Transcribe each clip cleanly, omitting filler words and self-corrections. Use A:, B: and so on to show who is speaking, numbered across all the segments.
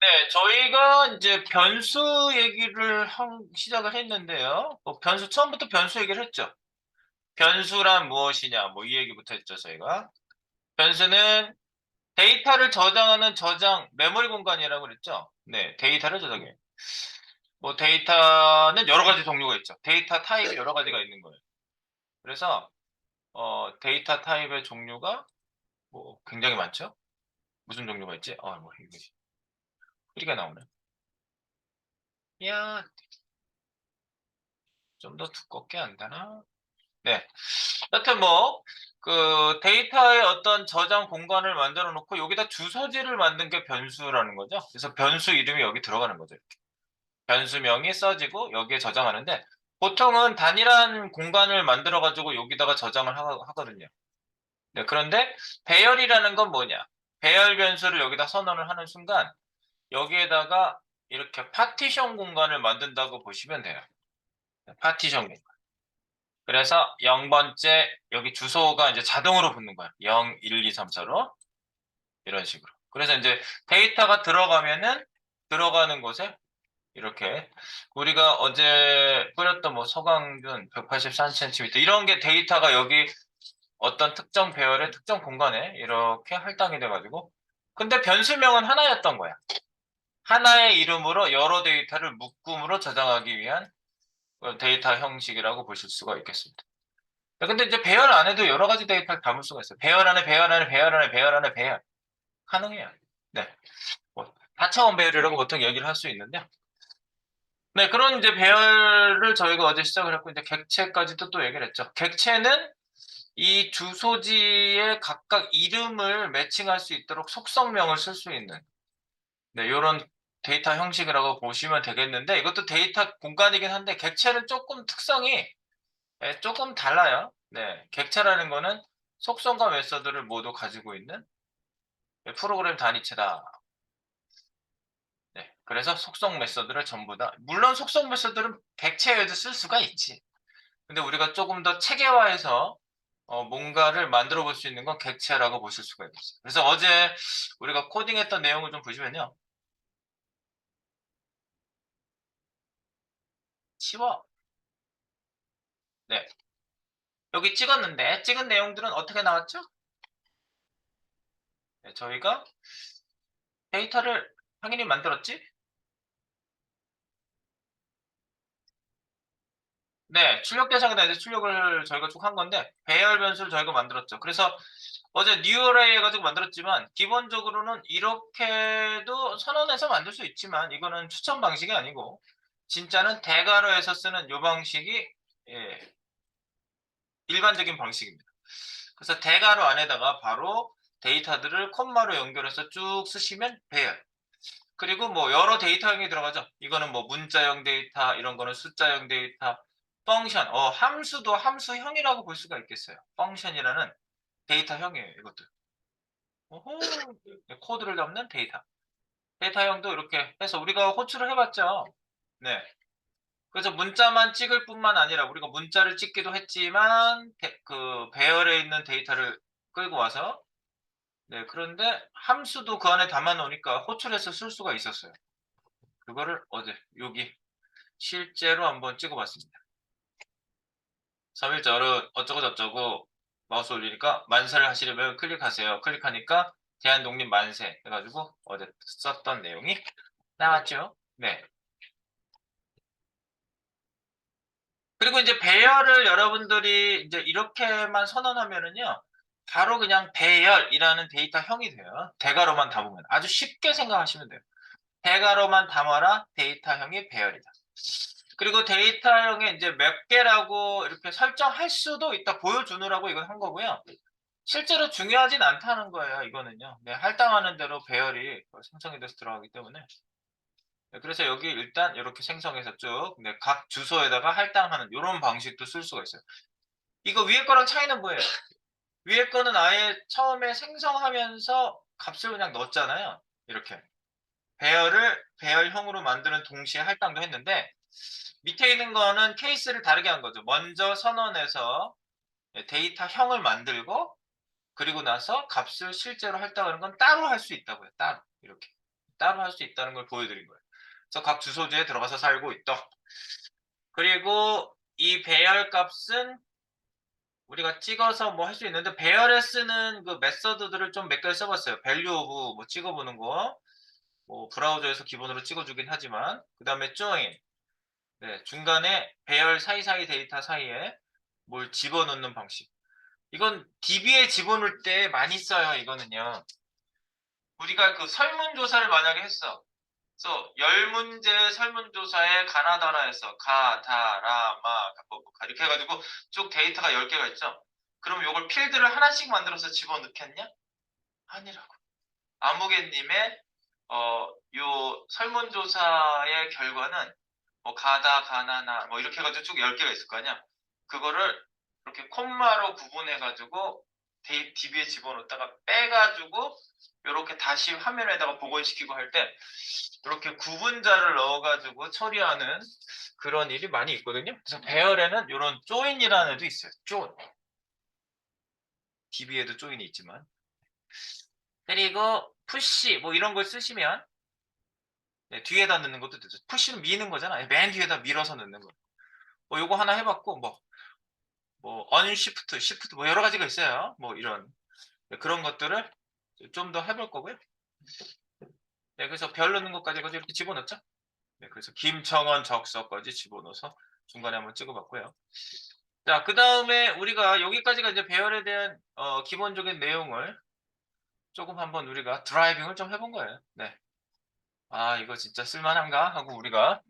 A: 네, 저희가 이제 변수 얘기를 시작을 했는데요. 변수, 처음부터 변수 얘기를 했죠. 변수란 무엇이냐, 뭐 이 얘기부터 했죠, 저희가. 변수는 데이터를 저장하는 메모리 공간이라고 그랬죠. 네, 데이터를 저장해요. 뭐 데이터는 여러 가지 종류가 있죠. 데이터 타입이 여러 가지가 있는 거예요. 그래서, 데이터 타입의 종류가 뭐 굉장히 많죠. 무슨 종류가 있지? 이거 소리가 나오네. 야, 좀 더 두껍게 안 되나? 네. 여튼 뭐, 데이터의 어떤 저장 공간을 만들어 놓고 여기다 주소지를 만든 게 변수라는 거죠. 그래서 변수 이름이 여기 들어가는 거죠. 이렇게. 변수명이 써지고 여기에 저장하는데 보통은 단일한 공간을 만들어 가지고 여기다가 저장을 하거든요. 네, 그런데 배열이라는 건 뭐냐? 배열 변수를 여기다 선언을 하는 순간 여기에다가 이렇게 파티션 공간을 만든다고 보시면 돼요. 네, 파티션 공간. 그래서 0번째 여기 주소가 이제 자동으로 붙는 거야. 0, 1, 2, 3, 4로 이런 식으로. 그래서 이제 데이터가 들어가면은 들어가는 곳에 이렇게 우리가 어제 뿌렸던 뭐 서강균 183cm 이런 게 데이터가 여기 어떤 특정 배열의 특정 공간에 이렇게 할당이 돼가지고 근데 변수명은 하나였던 거야. 하나의 이름으로 여러 데이터를 묶음으로 저장하기 위한 데이터 형식이라고 보실 수가 있겠습니다. 근데 이제 배열 안에도 여러 가지 데이터를 담을 수가 있어요. 배열 안에, 배열 안에, 배열 안에, 배열 안에, 배열. 가능해요. 네. 뭐, 다차원 배열이라고 보통 얘기를 할 수 있는데. 네, 그런 이제 배열을 저희가 어제 시작을 했고, 이제 객체까지도 또 얘기를 했죠. 객체는 이 주소지에 각각 이름을 매칭할 수 있도록 속성명을 쓸 수 있는, 네, 요런 데이터 형식이라고 보시면 되겠는데, 이것도 데이터 공간이긴 한데, 객체는 조금 특성이 조금 달라요. 네, 객체라는 거는 속성과 메서드를 모두 가지고 있는 프로그램 단위체다. 네, 그래서 속성 메서드를 전부 다 물론 속성 메서드는 객체에도 쓸 수가 있지. 근데 우리가 조금 더 체계화해서 뭔가를 만들어 볼 수 있는 건 객체라고 보실 수가 있어요. 그래서 어제 우리가 코딩했던 내용을 좀 보시면요. 쉬워. 네, 여기 찍었는데 찍은 내용들은 어떻게 나왔죠? 네, 저희가 데이터를 당연히 만들었지? 네, 출력 대상에다 이제 출력을 저희가 쭉 한 건데 배열 변수를 저희가 만들었죠. 그래서 어제 뉴어레이 해가지고 만들었지만 기본적으로는 이렇게도 선언해서 만들 수 있지만 이거는 추천 방식이 아니고 진짜는 대괄호에서 쓰는 요 방식이 예, 일반적인 방식입니다. 그래서 대괄호 안에다가 바로 데이터들을 콤마로 연결해서 쭉 쓰시면 배열. 그리고 뭐 여러 데이터형이 들어가죠. 이거는 뭐 문자형 데이터, 이런 거는 숫자형 데이터, 펑션, 함수도 함수형이라고 볼 수가 있겠어요. 펑션이라는 데이터형이에요, 이것도. 오호, 코드를 담는 데이터. 데이터형도 이렇게 해서 우리가 호출을 해봤죠. 네. 그래서 문자만 찍을 뿐만 아니라 우리가 문자를 찍기도 했지만 그 배열에 있는 데이터를 끌고 와서 네, 그런데 함수도 그 안에 담아 놓으니까 호출해서 쓸 수가 있었어요. 그거를 어제 여기 실제로 한번 찍어봤습니다. 3일자로 어쩌고저쩌고 마우스 올리니까 만세를 하시려면 클릭하세요. 클릭하니까 대한독립 만세 해가지고 어제 썼던 내용이 나왔죠. 네. 그리고 이제 배열을 여러분들이 이제 이렇게만 선언하면은요. 바로 그냥 배열이라는 데이터형이 돼요. 대괄호만 담으면. 아주 쉽게 생각하시면 돼요. 대괄호만 담아라 데이터형이 배열이다. 그리고 데이터형에 이제 몇 개라고 이렇게 설정할 수도 있다 보여주느라고 이건 한 거고요. 실제로 중요하진 않다는 거예요, 이거는요. 네, 할당하는 대로 배열이 생성이 돼서 들어가기 때문에. 네, 그래서 여기 일단 이렇게 생성해서 쭉, 네, 각 주소에다가 할당하는 이런 방식도 쓸 수가 있어요. 이거 위에 거랑 차이는 뭐예요? 위에 거는 아예 처음에 생성하면서 값을 그냥 넣었잖아요. 이렇게. 배열형으로 만드는 동시에 할당도 했는데, 밑에 있는 거는 케이스를 다르게 한 거죠. 먼저 선언해서 데이터형을 만들고 그리고 나서 값을 실제로 할당하는 건 따로 할 수 있다고요. 따로 이렇게. 따로 할 수 있다는 걸 보여드린 거예요. 그래서 각 주소지에 들어가서 살고 있다. 그리고 이 배열 값은 우리가 찍어서 뭐 할 수 있는데, 배열에 쓰는 그 메서드들을 좀 몇 개 써봤어요. value of 뭐 찍어보는 거, 뭐 브라우저에서 기본으로 찍어주긴 하지만, 그 다음에 join, 네, 중간에 배열 사이사이 데이터 사이에 뭘 집어넣는 방식. 이건 DB에 집어넣을 때 많이 써요. 이거는요. 우리가 그 설문조사를 만약에 했어. 그래서 10문제 설문조사에 가나다라에서 가, 다, 라, 마, 가 이렇게 해가지고 쭉 데이터가 10개가 있죠. 그럼 요걸 필드를 하나씩 만들어서 집어넣겠냐? 아니라고. 아무개님의 요 설문조사의 결과는 뭐 가다, 가나나 뭐 이렇게 해가지고 쭉 10개가 있을 거 아니야. 그거를 이렇게 콤마로 구분해가지고 DB에 집어넣다가 빼가지고 이렇게 다시 화면에다가 복원시키고 할 때 이렇게 구분자를 넣어가지고 처리하는 그런 일이 많이 있거든요. 그래서 배열에는 이런 조인이라는 애도 있어요. 조인. DB에도 조인이 있지만. 그리고 푸시 뭐 이런 걸 쓰시면, 네, 뒤에다 넣는 것도 되죠. 푸시는 미는 거잖아요. 맨 뒤에다 밀어서 넣는 거. 뭐 요거 하나 해봤고, 뭐 언시프트, 시프트 뭐 여러 가지가 있어요. 뭐 이런, 네, 그런 것들을 좀 더 해볼 거고요. 네, 그래서 별 넣는 것까지 이렇게 집어넣죠. 네, 그래서 김청원 적서까지 집어넣어서 중간에 한번 찍어봤고요. 자, 그 다음에 우리가 여기까지가 이제 배열에 대한 기본적인 내용을 조금 한번 우리가 드라이빙을 좀 해본 거예요. 네. 아, 이거 진짜 쓸만한가 하고 우리가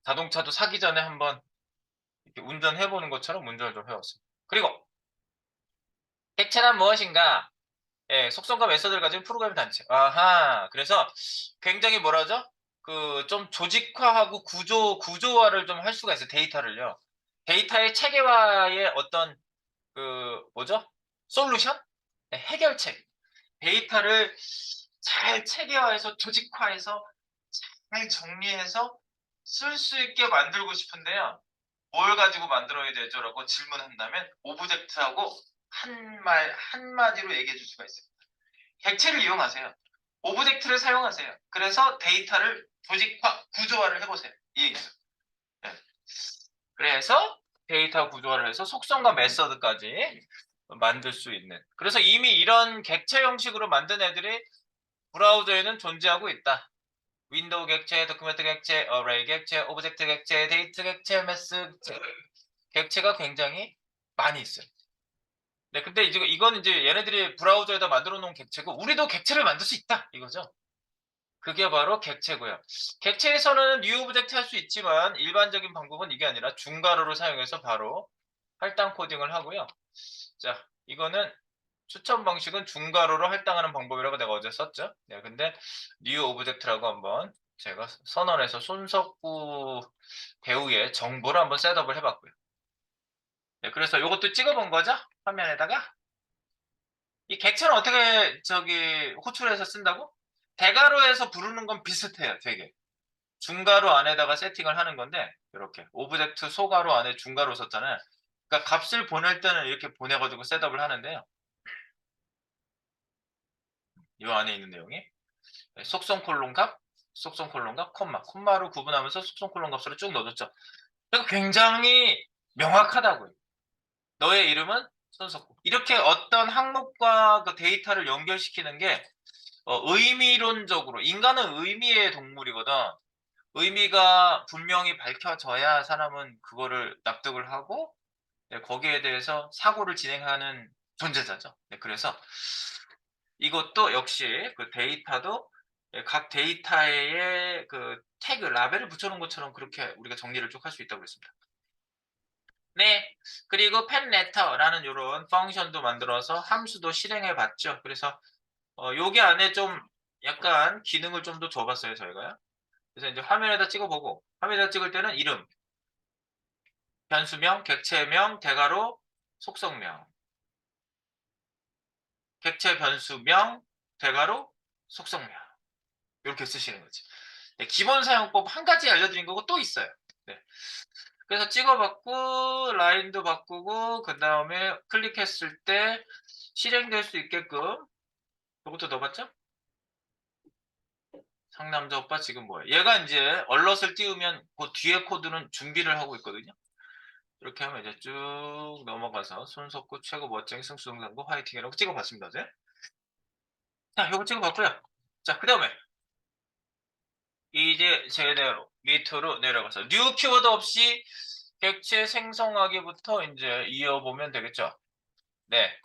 A: 자동차도 사기 전에 한번 이렇게 운전해보는 것처럼 운전을 좀 해왔어요. 그리고 객체란 무엇인가? 예, 속성과 메서드를 가진 프로그램 단체. 아하. 그래서 굉장히 뭐라죠? 그 좀 조직화하고 구조화를 좀 할 수가 있어요. 데이터를요. 데이터의 체계화의 어떤 그 뭐죠? 솔루션? 네, 해결책. 데이터를 잘 체계화해서 조직화해서 잘 정리해서 쓸 수 있게 만들고 싶은데요. 뭘 가지고 만들어야 되죠? 라고 질문한다면 오브젝트하고 한마디로 얘기해 줄 수가 있어요. 객체를 이용하세요. 오브젝트를 사용하세요. 그래서 데이터를 조직화, 구조화를 해보세요. 이 얘기죠. 네. 그래서 데이터 구조화를 해서 속성과 메서드까지 만들 수 있는. 그래서 이미 이런 객체 형식으로 만든 애들이 브라우저에는 존재하고 있다. 윈도우 객체, 도큐멘트 객체, 어레이 객체, 오브젝트 객체, 데이트 객체, 메스 객체가 굉장히 많이 있어요. 네, 근데 이제 이건 이제 얘네들이 브라우저에다 만들어 놓은 객체고 우리도 객체를 만들 수 있다 이거죠. 그게 바로 객체고요. 객체에서는 뉴 오브젝트 할 수 있지만 일반적인 방법은 이게 아니라 중괄호를 사용해서 바로 할당 코딩을 하고요. 자, 이거는 추천 방식은 중괄호로 할당하는 방법이라고 내가 어제 썼죠. 네, 근데 뉴 오브젝트라고 한번 제가 선언해서 손석구 배우의 정보를 한번 셋업을 해봤고요. 네, 그래서 이것도 찍어본 거죠? 화면에다가. 이 객체는 어떻게 호출해서 쓴다고? 대괄호에서 부르는 건 비슷해요, 되게. 중괄호 안에다가 세팅을 하는 건데 이렇게 오브젝트 소괄호 안에 중괄호 썼잖아요. 그러니까 값을 보낼 때는 이렇게 보내가지고 셋업을 하는데요. 이 안에 있는 내용이 속성 콜론 값, 속성 콜론 값, 콤마로 구분하면서 속성 콜론 값으로 쭉 넣어줬죠. 그러니까 굉장히 명확하다고요. 너의 이름은 손석구. 이렇게 어떤 항목과 그 데이터를 연결시키는 게 의미론적으로 인간은 의미의 동물이거든. 의미가 분명히 밝혀져야 사람은 그거를 납득을 하고, 네, 거기에 대해서 사고를 진행하는 존재자죠. 네, 그래서 이것도 역시 그 데이터도, 예, 각 데이터에 그 태그, 라벨을 붙여놓은 것처럼 그렇게 우리가 정리를 쭉 할 수 있다고 그랬습니다. 네, 그리고 펜레터라는 이런 펑션도 만들어서 함수도 실행해 봤죠. 그래서 여기 안에 좀 약간 기능을 좀 더 줘봤어요, 저희가요. 그래서 이제 화면에다 찍어보고, 화면에다 찍을 때는 이름, 변수명, 객체명, 대괄호, 속성명, 객체 변수명, 대괄호, 속성명, 이렇게 쓰시는 거지. 네, 기본 사용법 한 가지 알려드린 거고 또 있어요. 네. 그래서 찍어봤고, 라인도 바꾸고, 그 다음에 클릭했을 때 실행될 수 있게끔 이것도 넣어봤죠? 상남자 오빠 지금 뭐야? 얘가 이제 얼럿을 띄우면 그 뒤에 코드는 준비를 하고 있거든요. 이렇게 하면 이제 쭉 넘어가서 손석구 최고 멋쟁이 승수동상고 화이팅이라고 찍어봤습니다. 어제. 자, 요거 찍어봤고요. 자, 그 다음에 이제 제대로 밑으로 내려가서 뉴 키워드 없이 객체 생성하기부터 이제 이어보면 되겠죠. 네,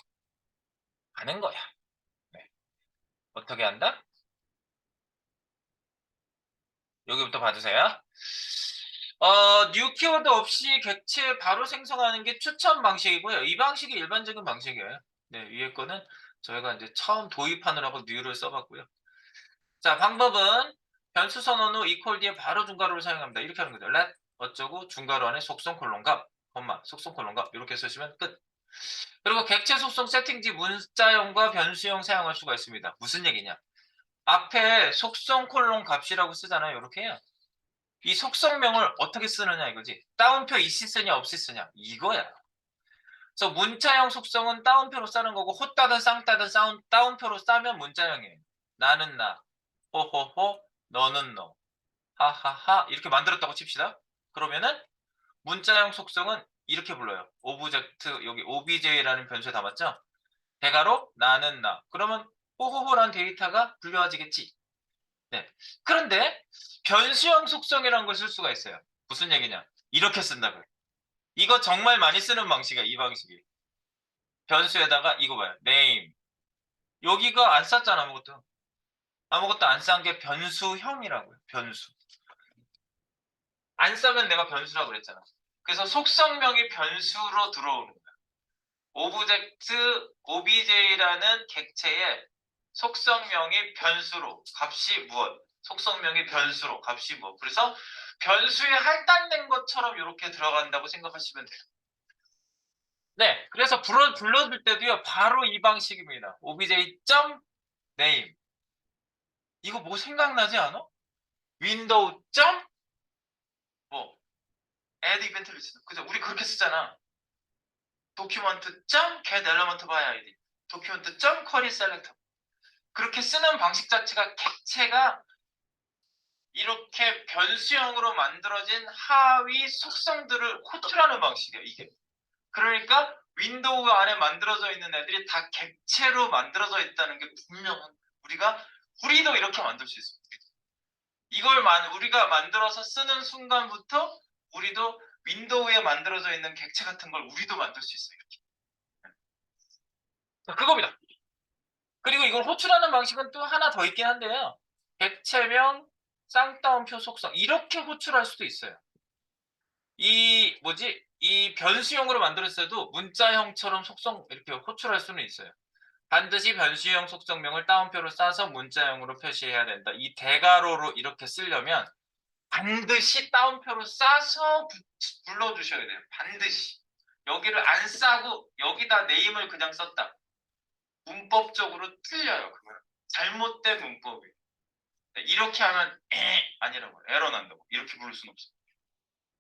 A: 하는 거야. 네. 어떻게 한다? 여기부터 봐주세요. 뉴 키워드 없이 객체 바로 생성하는 게 추천 방식이고요. 이 방식이 일반적인 방식이에요. 네, 위에 거는 저희가 이제 처음 도입하느라고 뉴를 써봤고요. 자, 방법은 변수 선언 후 이퀄 뒤에 바로 중괄호를 사용합니다. 이렇게 하는 거죠. let 어쩌고 중괄호 안에 속성 콜론값, 속성 콜론값 이렇게 쓰시면 끝. 그리고 객체 속성 세팅지 문자형과 변수형 사용할 수가 있습니다. 무슨 얘기냐? 앞에 속성 콜론 값이라고 쓰잖아요. 이렇게 해요. 이 속성명을 어떻게 쓰느냐 이거지. 따옴표 있이 쓰냐 없이 쓰냐 이거야. 그래서 문자형 속성은 따옴표로 싸는 거고 호따든 쌍따든 따옴표로 싸면 문자형이에요. 나는 나, 호호호, 너는 너, 하하하 이렇게 만들었다고 칩시다. 그러면은 문자형 속성은 이렇게 불러요. 오브젝트 여기 obj라는 변수에 담았죠. 대괄호 나는 나. 그러면 호호호라는 데이터가 불려와지겠지. 네. 그런데 변수형 속성이라는 걸 쓸 수가 있어요. 무슨 얘기냐? 이렇게 쓴다고요. 이거 정말 많이 쓰는 방식이야, 이 방식이. 변수에다가 이거 봐요. name. 여기가 안 썼잖아, 아무것도. 아무것도 안 싼 게 변수형이라고요. 변수. 안 쓰면 내가 변수라고 그랬잖아. 그래서 속성명이 변수로 들어오는 거야. 오브젝트 obj라는 객체의 속성명이 변수로 값이 무엇? 속성명이 변수로 값이 무엇? 그래서 변수에 할당된 것처럼 이렇게 들어간다고 생각하시면 돼요. 네, 그래서 불러줄 때도요, 바로 이 방식입니다. obj.name. 이거 뭐 생각나지 않아? 윈도우. 뭐 add event list. 그죠? 우리 그렇게 쓰잖아. document.get element by id. document.query selector. 그렇게 쓰는 방식 자체가 객체가 이렇게 변수형으로 만들어진 하위 속성들을 호출하는 방식이에요, 이게. 그러니까 윈도우 안에 만들어져 있는 애들이 다 객체로 만들어져 있다는 게 분명한 우리도 이렇게 만들 수 있어요. 이걸 우리가 만들어서 쓰는 순간부터 우리도 윈도우에 만들어져 있는 객체 같은 걸 우리도 만들 수 있어요. 이렇게. 그겁니다. 그리고 이걸 호출하는 방식은 또 하나 더 있긴 한데요. 객체명, 쌍따옴표 속성 이렇게 호출할 수도 있어요. 이 변수형으로 만들었어도 문자형처럼 속성 이렇게 호출할 수는 있어요. 반드시 변수형 속성명을 따옴표로 싸서 문자형으로 표시해야 된다. 이 대괄호로 이렇게 쓰려면 반드시 따옴표로 싸서 불러주셔야 돼요. 반드시. 여기를 안 싸고 여기다 네임을 그냥 썼다. 문법적으로 틀려요. 그거는. 잘못된 문법이에요. 이렇게 하면 아니라고 에러 난다고. 이렇게 부를 수는 없어요.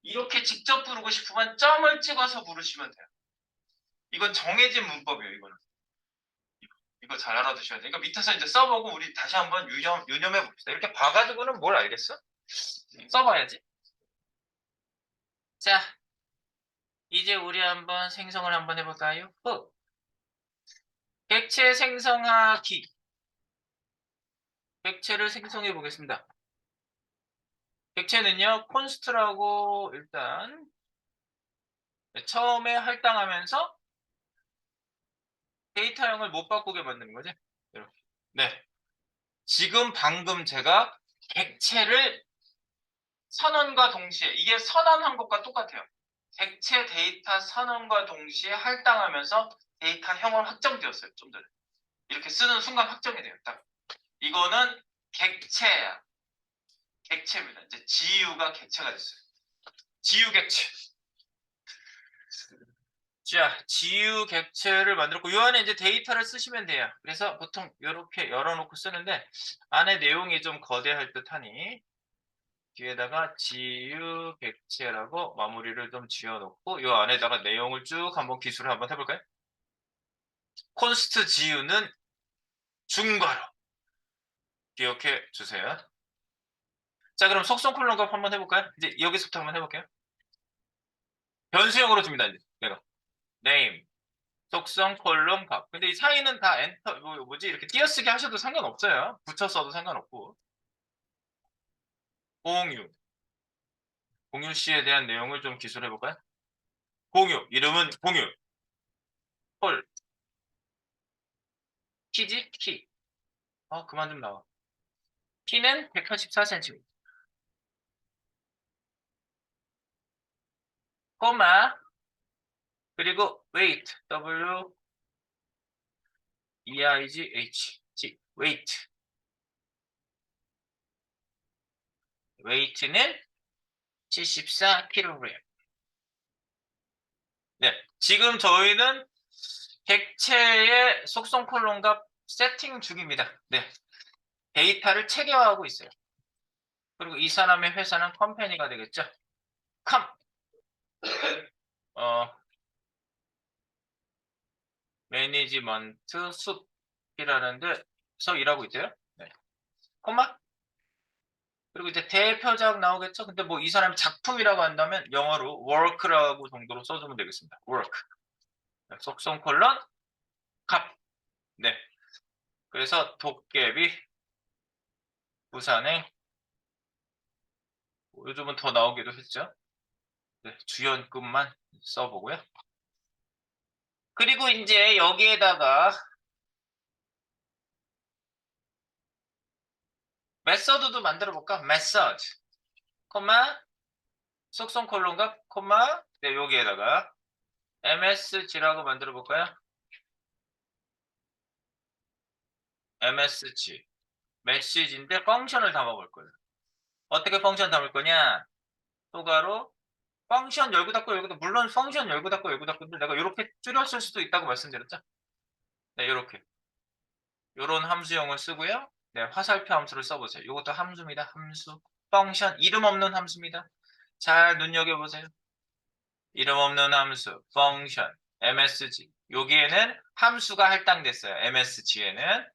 A: 이렇게 직접 부르고 싶으면 점을 찍어서 부르시면 돼요. 이건 정해진 문법이에요. 이거는. 이거 잘 알아두셔야 돼요. 그러니까 밑에서 이제 써보고 우리 다시 한번 유념해 봅시다. 이렇게 봐가지고는 뭘 알겠어? 써봐야지. 자, 이제 우리 한번 생성을 한번 해볼까요? 객체 생성하기. 객체를 생성해 보겠습니다. 객체는요, 콘스트라고 일단 처음에 할당하면서 데이터형을 못 바꾸게 만드는 거지. 이렇게. 네. 지금 방금 제가 객체를 선언과 동시에 이게 선언한 것과 똑같아요. 객체 데이터 선언과 동시에 할당하면서 데이터형을 확정되었어요. 좀 전에. 이렇게 쓰는 순간 확정이 돼요. 딱. 이거는 객체야. 객체입니다. 이제 GU가 객체가 됐어요. GU 객체. 자, GU 객체를 만들었고 이 안에 이제 데이터를 쓰시면 돼요. 그래서 보통 이렇게 열어놓고 쓰는데 안에 내용이 좀 거대할 듯하니 뒤에다가 GU 객체라고 마무리를 좀 지어놓고 이 안에다가 내용을 쭉 한번 기술을 한번 해볼까요? 콘스트 GU는 중괄호 기억해 주세요. 자, 그럼 속성 콜론 값 한번 해볼까요? 이제 여기서부터 한번 해볼게요. 변수형으로 줍니다, 이제. 내가. name, 속성 콜론 값. 근데 이 사이는 다 엔터, 뭐지? 이렇게 띄어쓰기 하셔도 상관없어요. 붙여 써도 상관없고. 공유. 공유 씨에 대한 내용을 좀 기술해볼까요? 공유. 이름은 공유. 콜. 키지? 키. 그만 좀 나와. 키는 184cm. 코마. 그리고 weight. W, E, I, G, H. G. weight. weight는 74kg. 네. 지금 저희는 객체의 속성 콜론 값 세팅 중입니다. 네. 데이터를 체계화하고 있어요. 그리고 이 사람의 회사는 컴퍼니가 되겠죠. 컴. 어, 매니지먼트 숲이라는 데서 일하고 있대요. 네. 콤마. 그리고 이제 대표작 나오겠죠. 근데 뭐 이 사람 작품이라고 한다면 영어로 work라고 정도로 써주면 되겠습니다. work. 속성 콜론 값. 네. 그래서 도깨비 부산행 요즘은 더 나오기도 했죠. 네, 주연급만 써보고요. 그리고 이제 여기에다가 메서드도 만들어 볼까? 메서드, 콤마, 속성 콜론과 콤마, 네, 여기에다가 MSG라고 만들어 볼까요? MSG, 메시지인데 펑션을 담아볼 거예요. 어떻게 펑션 담을 거냐? 효과로 펑션 열고 닫고 열고 닫고, 물론 펑션 열고 닫고 열고 닫고인데 내가 이렇게 줄였을 수도 있다고 말씀드렸죠? 네, 이렇게. 요런 함수형을 쓰고요. 네, 화살표 함수를 써보세요. 이것도 함수입니다. 함수. 펑션, 이름 없는 함수입니다. 잘 눈여겨보세요. 이름 없는 함수, 펑션, MSG. 여기에는 함수가 할당됐어요. MSG에는.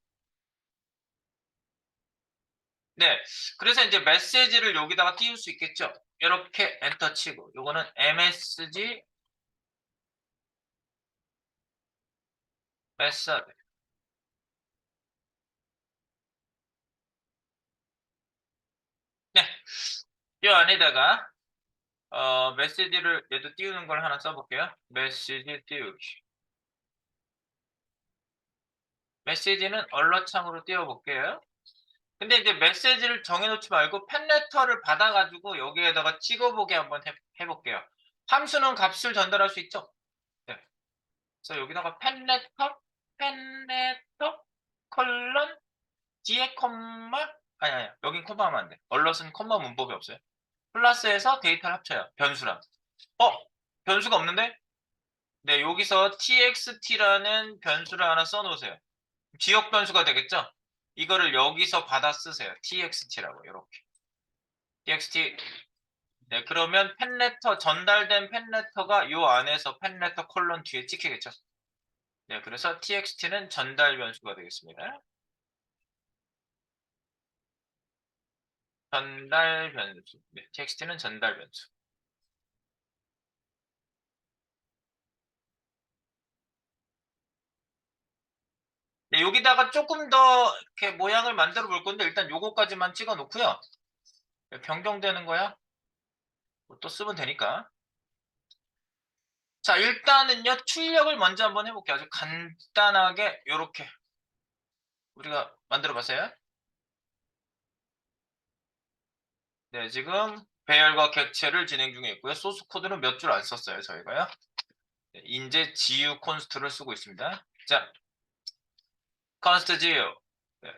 A: 네. 그래서 이제 메시지를 여기다가 띄울 수 있겠죠. 이렇게 엔터 치고. 요거는 MSG 메서드. 네. 이 안에다가 메시지를 얘도 띄우는 걸 하나 써볼게요. 메시지 띄우기. 메시지는 얼러창으로 띄워볼게요. 근데 이제 메시지를 정해놓지 말고 팬레터를 받아가지고 여기에다가 찍어보게 한번 해볼게요. 함수는 값을 전달할 수 있죠? 네. 그래서 여기다가 팬레터, 컬런, 뒤에 콤마, 아니, 여긴 콤마 하면 안 돼. 얼럿은 콤마 문법이 없어요. 플러스해서 데이터를 합쳐요. 변수랑. 변수가 없는데? 네, 여기서 txt라는 변수를 하나 써놓으세요. 지역 변수가 되겠죠? 이거를 여기서 받아 쓰세요. txt라고, 이렇게. txt. 네, 그러면 팬레터, 전달된 팬레터가 요 안에서 팬레터 콜론 뒤에 찍히겠죠? 네, 그래서 txt는 전달 변수가 되겠습니다. 전달 변수. 네, txt는 전달 변수. 네, 여기다가 조금 더 이렇게 모양을 만들어 볼 건데 일단 요거까지만 찍어 놓고요. 변경되는 거야? 뭐또 쓰면 되니까. 자, 일단은요, 출력을 먼저 한번 해볼게요. 아주 간단하게 요렇게 우리가 만들어 봤어요. 네, 지금 배열과 객체를 진행 중에 있고요. 소스 코드는 몇 줄 안 썼어요, 저희가요. 네, 인제 GU 콘스트를 쓰고 있습니다. 자, const GU. 네.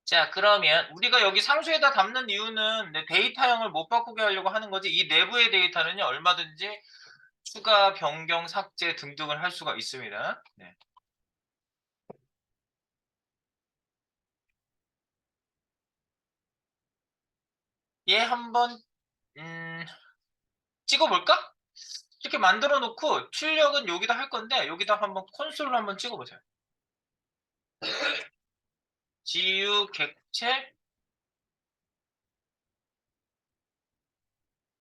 A: 자, 그러면 우리가 여기 상수에다 담는 이유는 네, 데이터형을 못 바꾸게 하려고 하는 거지. 이 내부의 데이터는요, 얼마든지 추가, 변경, 삭제 등등을 할 수가 있습니다. 네. 얘 한번 찍어볼까? 이렇게 만들어 놓고 출력은 여기다 할 건데 여기다 한번 콘솔로 한번 찍어보세요. GU 객체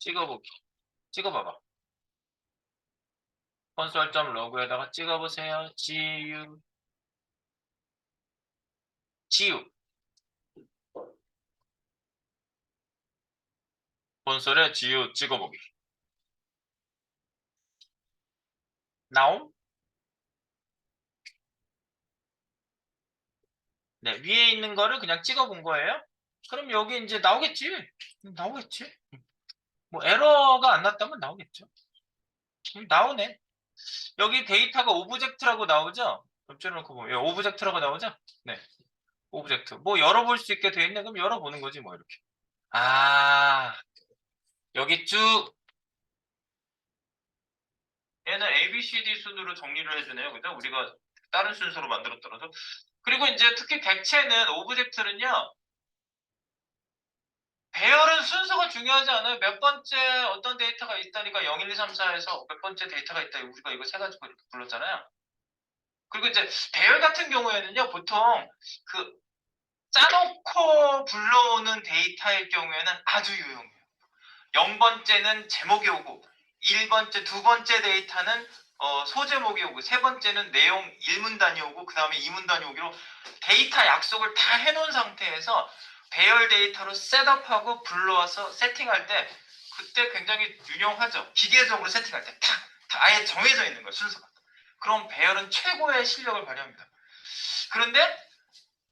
A: 찍어보기. 찍어봐봐. 콘솔.로그에다가 찍어보세요. GU. 콘솔에 GU 찍어보기. 나옴? 네, 위에 있는 거를 그냥 찍어본 거예요. 그럼 여기 이제 나오겠지. 나오겠지. 뭐 에러가 안 났다면 나오겠죠. 나오네. 여기 데이터가 오브젝트라고 나오죠? 겹쳐놓고 보면 오브젝트라고 나오죠? 네, 오브젝트. 뭐 열어볼 수 있게 돼 있네. 그럼 열어보는 거지 뭐 이렇게. 아, 여기 쭉 얘는 A, B, C, D 순으로 정리를 해주네요. 그죠? 우리가 다른 순서로 만들었더라도. 그리고 이제 특히 객체는 오브젝트는요. 배열은 순서가 중요하지 않아요. 몇 번째 어떤 데이터가 있다니까 0, 1, 2, 3, 4에서 몇 번째 데이터가 있다. 우리가 이거 세 가지고 이렇게 불렀잖아요. 그리고 이제 배열 같은 경우에는요. 보통 그 짜놓고 불러오는 데이터일 경우에는 아주 유용해요. 0번째는 제목이 오고 1번째, 두 번째 데이터는 소제목이 오고 세 번째는 내용 1문단이 오고 그 다음에 2문단이 오기로 데이터 약속을 다 해놓은 상태에서 배열 데이터로 셋업하고 불러와서 세팅할 때 그때 굉장히 유용하죠. 기계적으로 세팅할 때 탁 아예 정해져 있는 거예요. 순서가. 그럼 배열은 최고의 실력을 발휘합니다. 그런데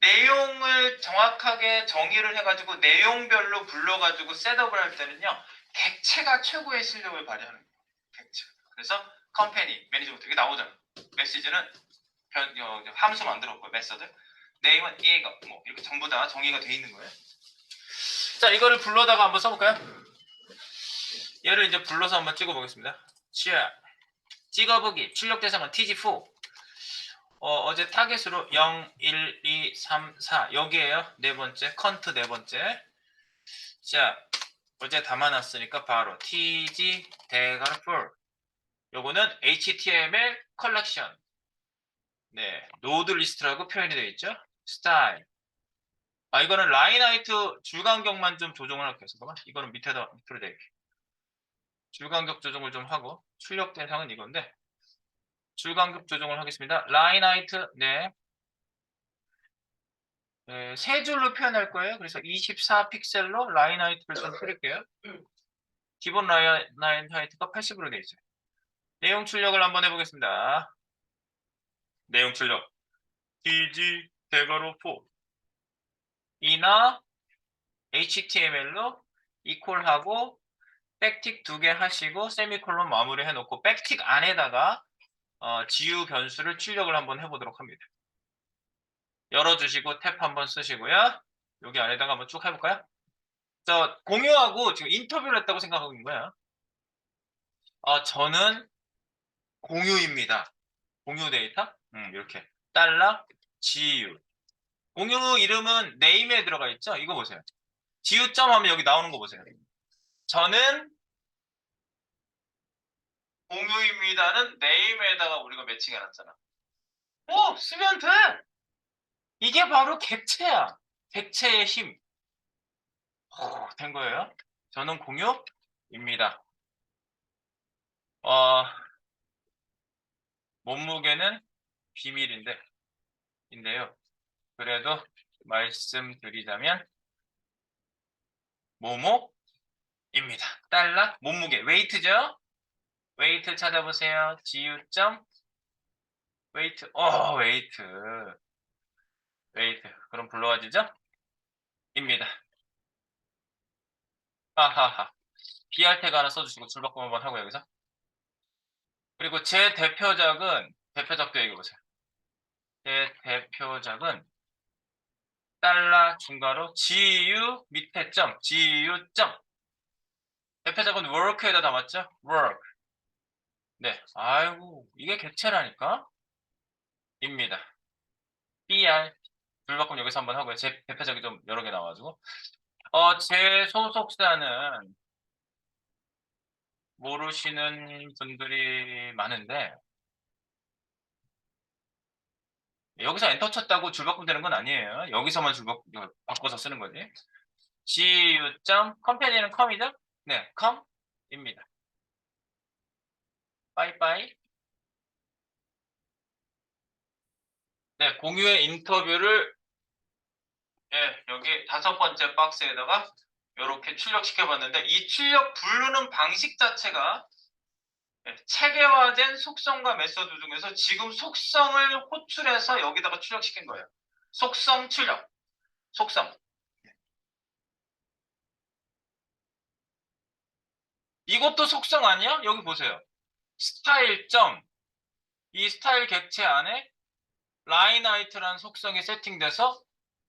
A: 내용을 정확하게 정의를 해가지고 내용별로 불러가지고 셋업을 할 때는요. 객체가 최고의 실력을 발휘하는 거예요. 객체. 그래서 컴퍼니, 매니지먼트 이게 나오잖아요. 메시지는 함수 만들었고요. 메서드. 네임은 얘가 뭐 이렇게 전부 다 정의가 돼 있는 거예요. 자, 이거를 불러다가 한번 써볼까요? 얘를 이제 불러서 한번 찍어보겠습니다. 자, 찍어보기. 출력 대상은 TG4. 어제 타겟으로 0, 1, 2, 3, 4 여기에요. 네 번째 컨트 네 번째. 자, 어제 담아놨으니까 바로 tg 대괄호 4. 요거는 html 컬렉션. 네, 노드 리스트라고 표현이 되어 있죠. 스타일. 이거는 라인 하이트 줄간격만 좀 조정을 할게요. 잠깐만. 이거는 밑으로 대게. 줄간격 조정을 좀 하고 출력 대상은 이건데 줄간격 조정을 하겠습니다. 라인 하이트 네. 네, 세 줄로 표현할 거예요. 그래서 24 픽셀로 라인 하이트를 좀 뿌릴게요. 기본 라인 하이트가 80으로 되어 있어요. 내용 출력을 한번 해보겠습니다. 내용 출력. DG 대괄호 4 이나 HTML로 이퀄하고 백틱 2개 하시고 세미콜론 마무리 해놓고 백틱 안에다가 GU 변수를 출력을 한번 해보도록 합니다. 열어주시고 탭 한번 쓰시고요. 여기 안에다가 한번 쭉 해볼까요? 공유하고 지금 인터뷰를 했다고 생각하고 있는 거예요. 저는 공유입니다. 공유 데이터? 이렇게. 달러 GU. 공유 이름은 네임에 들어가 있죠? 이거 보세요. GU.점 하면 여기 나오는 거 보세요. 저는 공유입니다는 네임에다가 우리가 매칭해놨잖아. 쓰면 돼! 이게 바로 객체야. 객체의 힘. 된 거예요. 저는 공유입니다. 몸무게는 비밀인데요. 그래도 말씀드리자면 모모입니다. 달러 몸무게 웨이트죠? 웨이트 찾아보세요. GU.점 웨이트. 웨이트. 그럼 불러와지죠? 입니다. 하하하. BR 태그 하나 써주시고 줄바꿈 한번 하고 여기서. 그리고 제 대표작도 읽어보세요. 제 대표작은 달러 중괄호 GU 밑에 점 GU.점 대표작은 work에다 담았죠? work. 네. 아이고 이게 객체라니까? 입니다. BR 줄바꿈 여기서 한번 하고요. 제 대표작이 좀 여러 개 나와가지고 제 소속사는 모르시는 분들이 많은데 여기서 엔터 쳤다고 줄 바꾸면 되는 건 아니에요. 여기서만 바꿔서 쓰는 거지. gu. 컴퍼니는 com이죠? 네, com입니다. 빠이빠이. 네, 공유의 인터뷰를 예, 여기 5번째 박스에다가 이렇게 출력시켜 봤는데 이 출력 부르는 방식 자체가 예, 체계화된 속성과 메소드 중에서 지금 속성을 호출해서 여기다가 출력시킨 거예요. 속성 출력. 속성. 이것도 속성 아니야? 여기 보세요. 스타일 점. 이 스타일 객체 안에 라인하이트라는 속성이 세팅돼서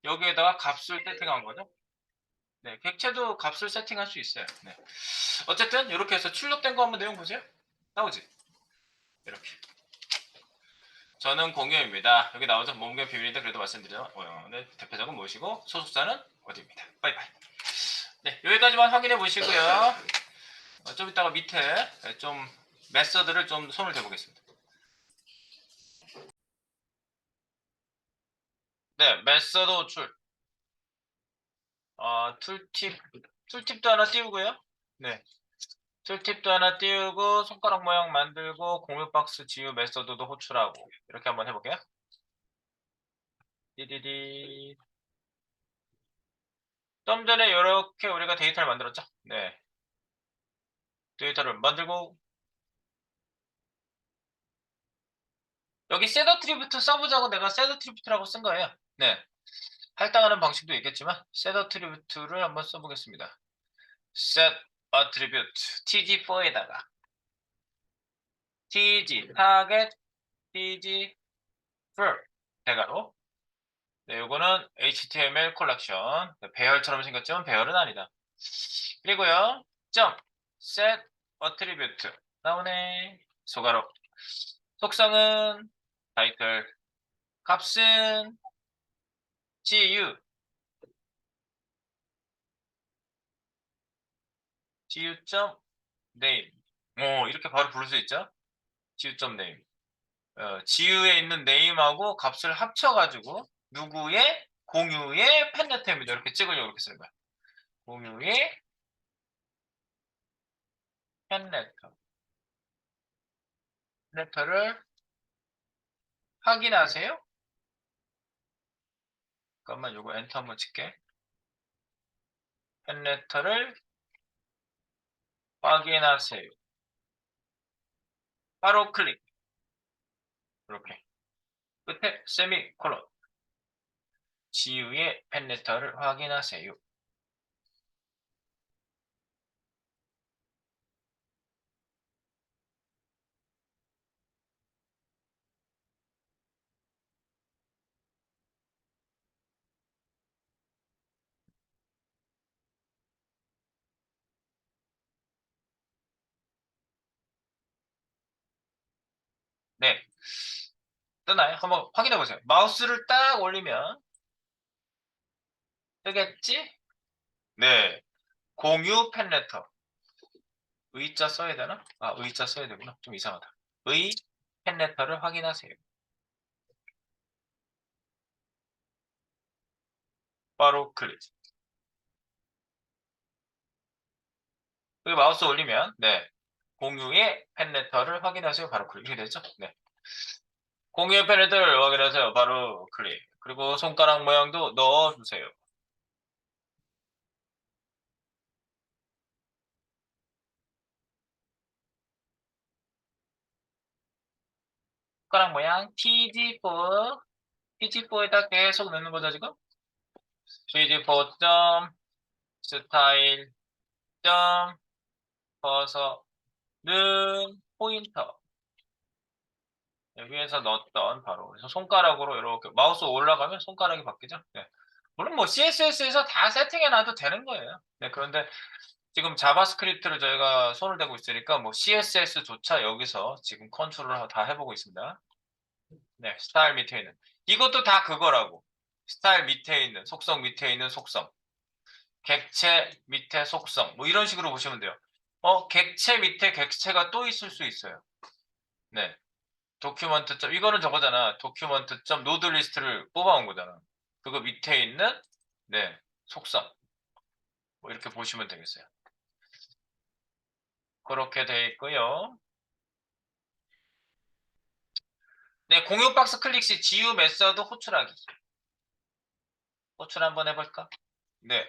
A: 여기에다가 값을 세팅한 거죠. 네, 객체도 값을 세팅할 수 있어요. 네. 어쨌든 이렇게 해서 출력된 거 한번 내용 보세요. 나오지? 이렇게. 저는 공유입니다. 여기 나오죠? 몸개 비밀인데 그래도 말씀드려요. 네, 대표적은 무엇이고 소속사는 어디입니다. 바이바이. 네, 여기까지만 확인해 보시고요. 좀 이따가 밑에 좀 메서드를 좀 손을 대보겠습니다. 네, 메서드 호출. 툴팁도 하나 띄우고요. 네. 툴팁도 하나 띄우고 손가락 모양 만들고 공유 박스 지우 메서드도 호출하고 이렇게 한번 해볼게요. 디디디. 좀 전에 이렇게 우리가 데이터를 만들었죠. 네. 데이터를 만들고 여기 셋어트리뷰트 써보자고 내가 셋어트리뷰트라고 쓴 거예요. 네. 할당하는 방식도 있겠지만 셋어트리뷰트를 한번 써보겠습니다. setAttribute tg4에다가 tg target tg for 대괄호. 네, 요거는 HTML 컬렉션. 배열처럼 생겼지만 배열은 아니다. 그리고요, set attribute 나오네. 소괄호. 속성은 타이틀, 값은 gu.name. 이렇게 바로 부를 수 있죠? gu.name. GU에 있는 name하고 값을 합쳐가지고 누구의 공유의 팬레터입니다. 이렇게 찍으려고 이렇게 쓰는 거야. 공유의 팬레터. 팬레터를 확인하세요. 잠깐만 요거 엔터 한번 칠게. 팬레터를 확인하세요. 바로 클릭. 이렇게. 끝에 세미콜론. GU의 팬레터를 확인하세요. 네. 뜨나요? 한번 확인해 보세요. 마우스를 딱 올리면 뜨겠지? 네. 공유 팬레터. 의자 써야 되나? 의자 써야 되구나. 좀 이상하다. 의 팬레터를 확인하세요. 바로 클릭. 여기 마우스 올리면 네. 공유의 팬레터를 확인하세요. 바로 클릭. 이렇게 되죠? 네. 공유의 팬레터를 확인하세요. 바로 클릭. 그리고 손가락 모양도 넣어주세요. 손가락 모양 tg4 tg4에다 계속 넣는 거죠 지금? tg4 점 스타일 점 커서는 포인터 위에서 넣었던 바로 그래서 손가락으로 이렇게 마우스 올라가면 손가락이 바뀌죠. 네. 물론 뭐 CSS에서 다 세팅해놔도 되는 거예요. 네, 그런데 지금 자바스크립트를 저희가 손을 대고 있으니까 뭐 CSS조차 여기서 지금 컨트롤을 다 해보고 있습니다. 네, 스타일 밑에 있는 이것도 다 그거라고. 스타일 밑에 있는 속성 밑에 있는 속성 객체 밑에 속성 뭐 이런 식으로 보시면 돼요. 객체 밑에 객체가 또 있을 수 있어요. 네. 도큐먼트 점 이거는 저거잖아. 도큐먼트 점 노드 리스트를 뽑아온 거잖아. 그거 밑에 있는 네 속성 뭐 이렇게 보시면 되겠어요. 그렇게 돼 있고요. 네, 공유 박스 클릭 시 지우 메서드 호출하기. 호출 한번 해볼까? 네,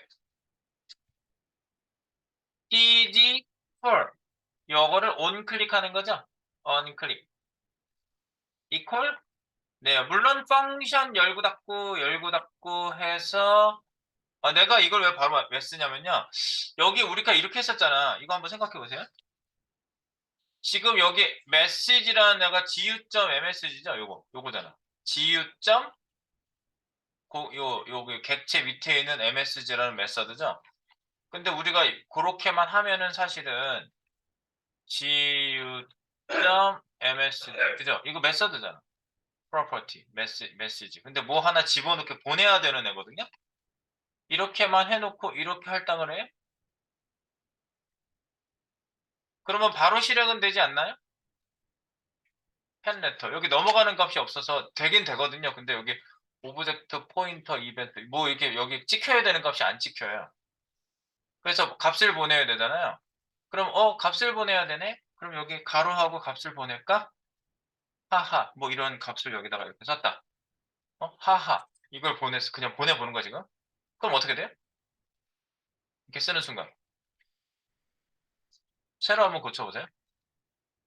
A: pg 콜 이거를 온 클릭하는 거죠? on 클릭 이퀄 네, 물론 펑션 열고 닫고 해서 내가 이걸 왜 바로 왜 쓰냐면요. 여기 우리가 이렇게 했었잖아. 이거 한번 생각해 보세요. 지금 여기 메시지라는 애가 gu.msg죠? 요거잖아. gu. 요기 객체 밑에 있는 msg라는 메서드죠? 근데 우리가 그렇게만 하면은 사실은 gu.msg 그죠? 이거 메서드잖아. property, 메시지. 근데 뭐 하나 집어넣게 보내야 되는 애거든요? 이렇게만 해놓고 이렇게 할당을 해? 그러면 바로 실행은 되지 않나요? 펜레터. 여기 넘어가는 값이 없어서 되긴 되거든요. 근데 여기 오브젝트 포인터 이벤트 뭐 이렇게 여기 찍혀야 되는 값이 안 찍혀요. 그래서 값을 보내야 되잖아요. 그럼 값을 보내야 되네? 그럼 여기 가로하고 값을 보낼까? 하하 뭐 이런 값을 여기다가 이렇게 썼다. 하하 이걸 보내서 그냥 보내보는 거 지금? 그럼 어떻게 돼요? 이렇게 쓰는 순간 새로 한번 고쳐보세요.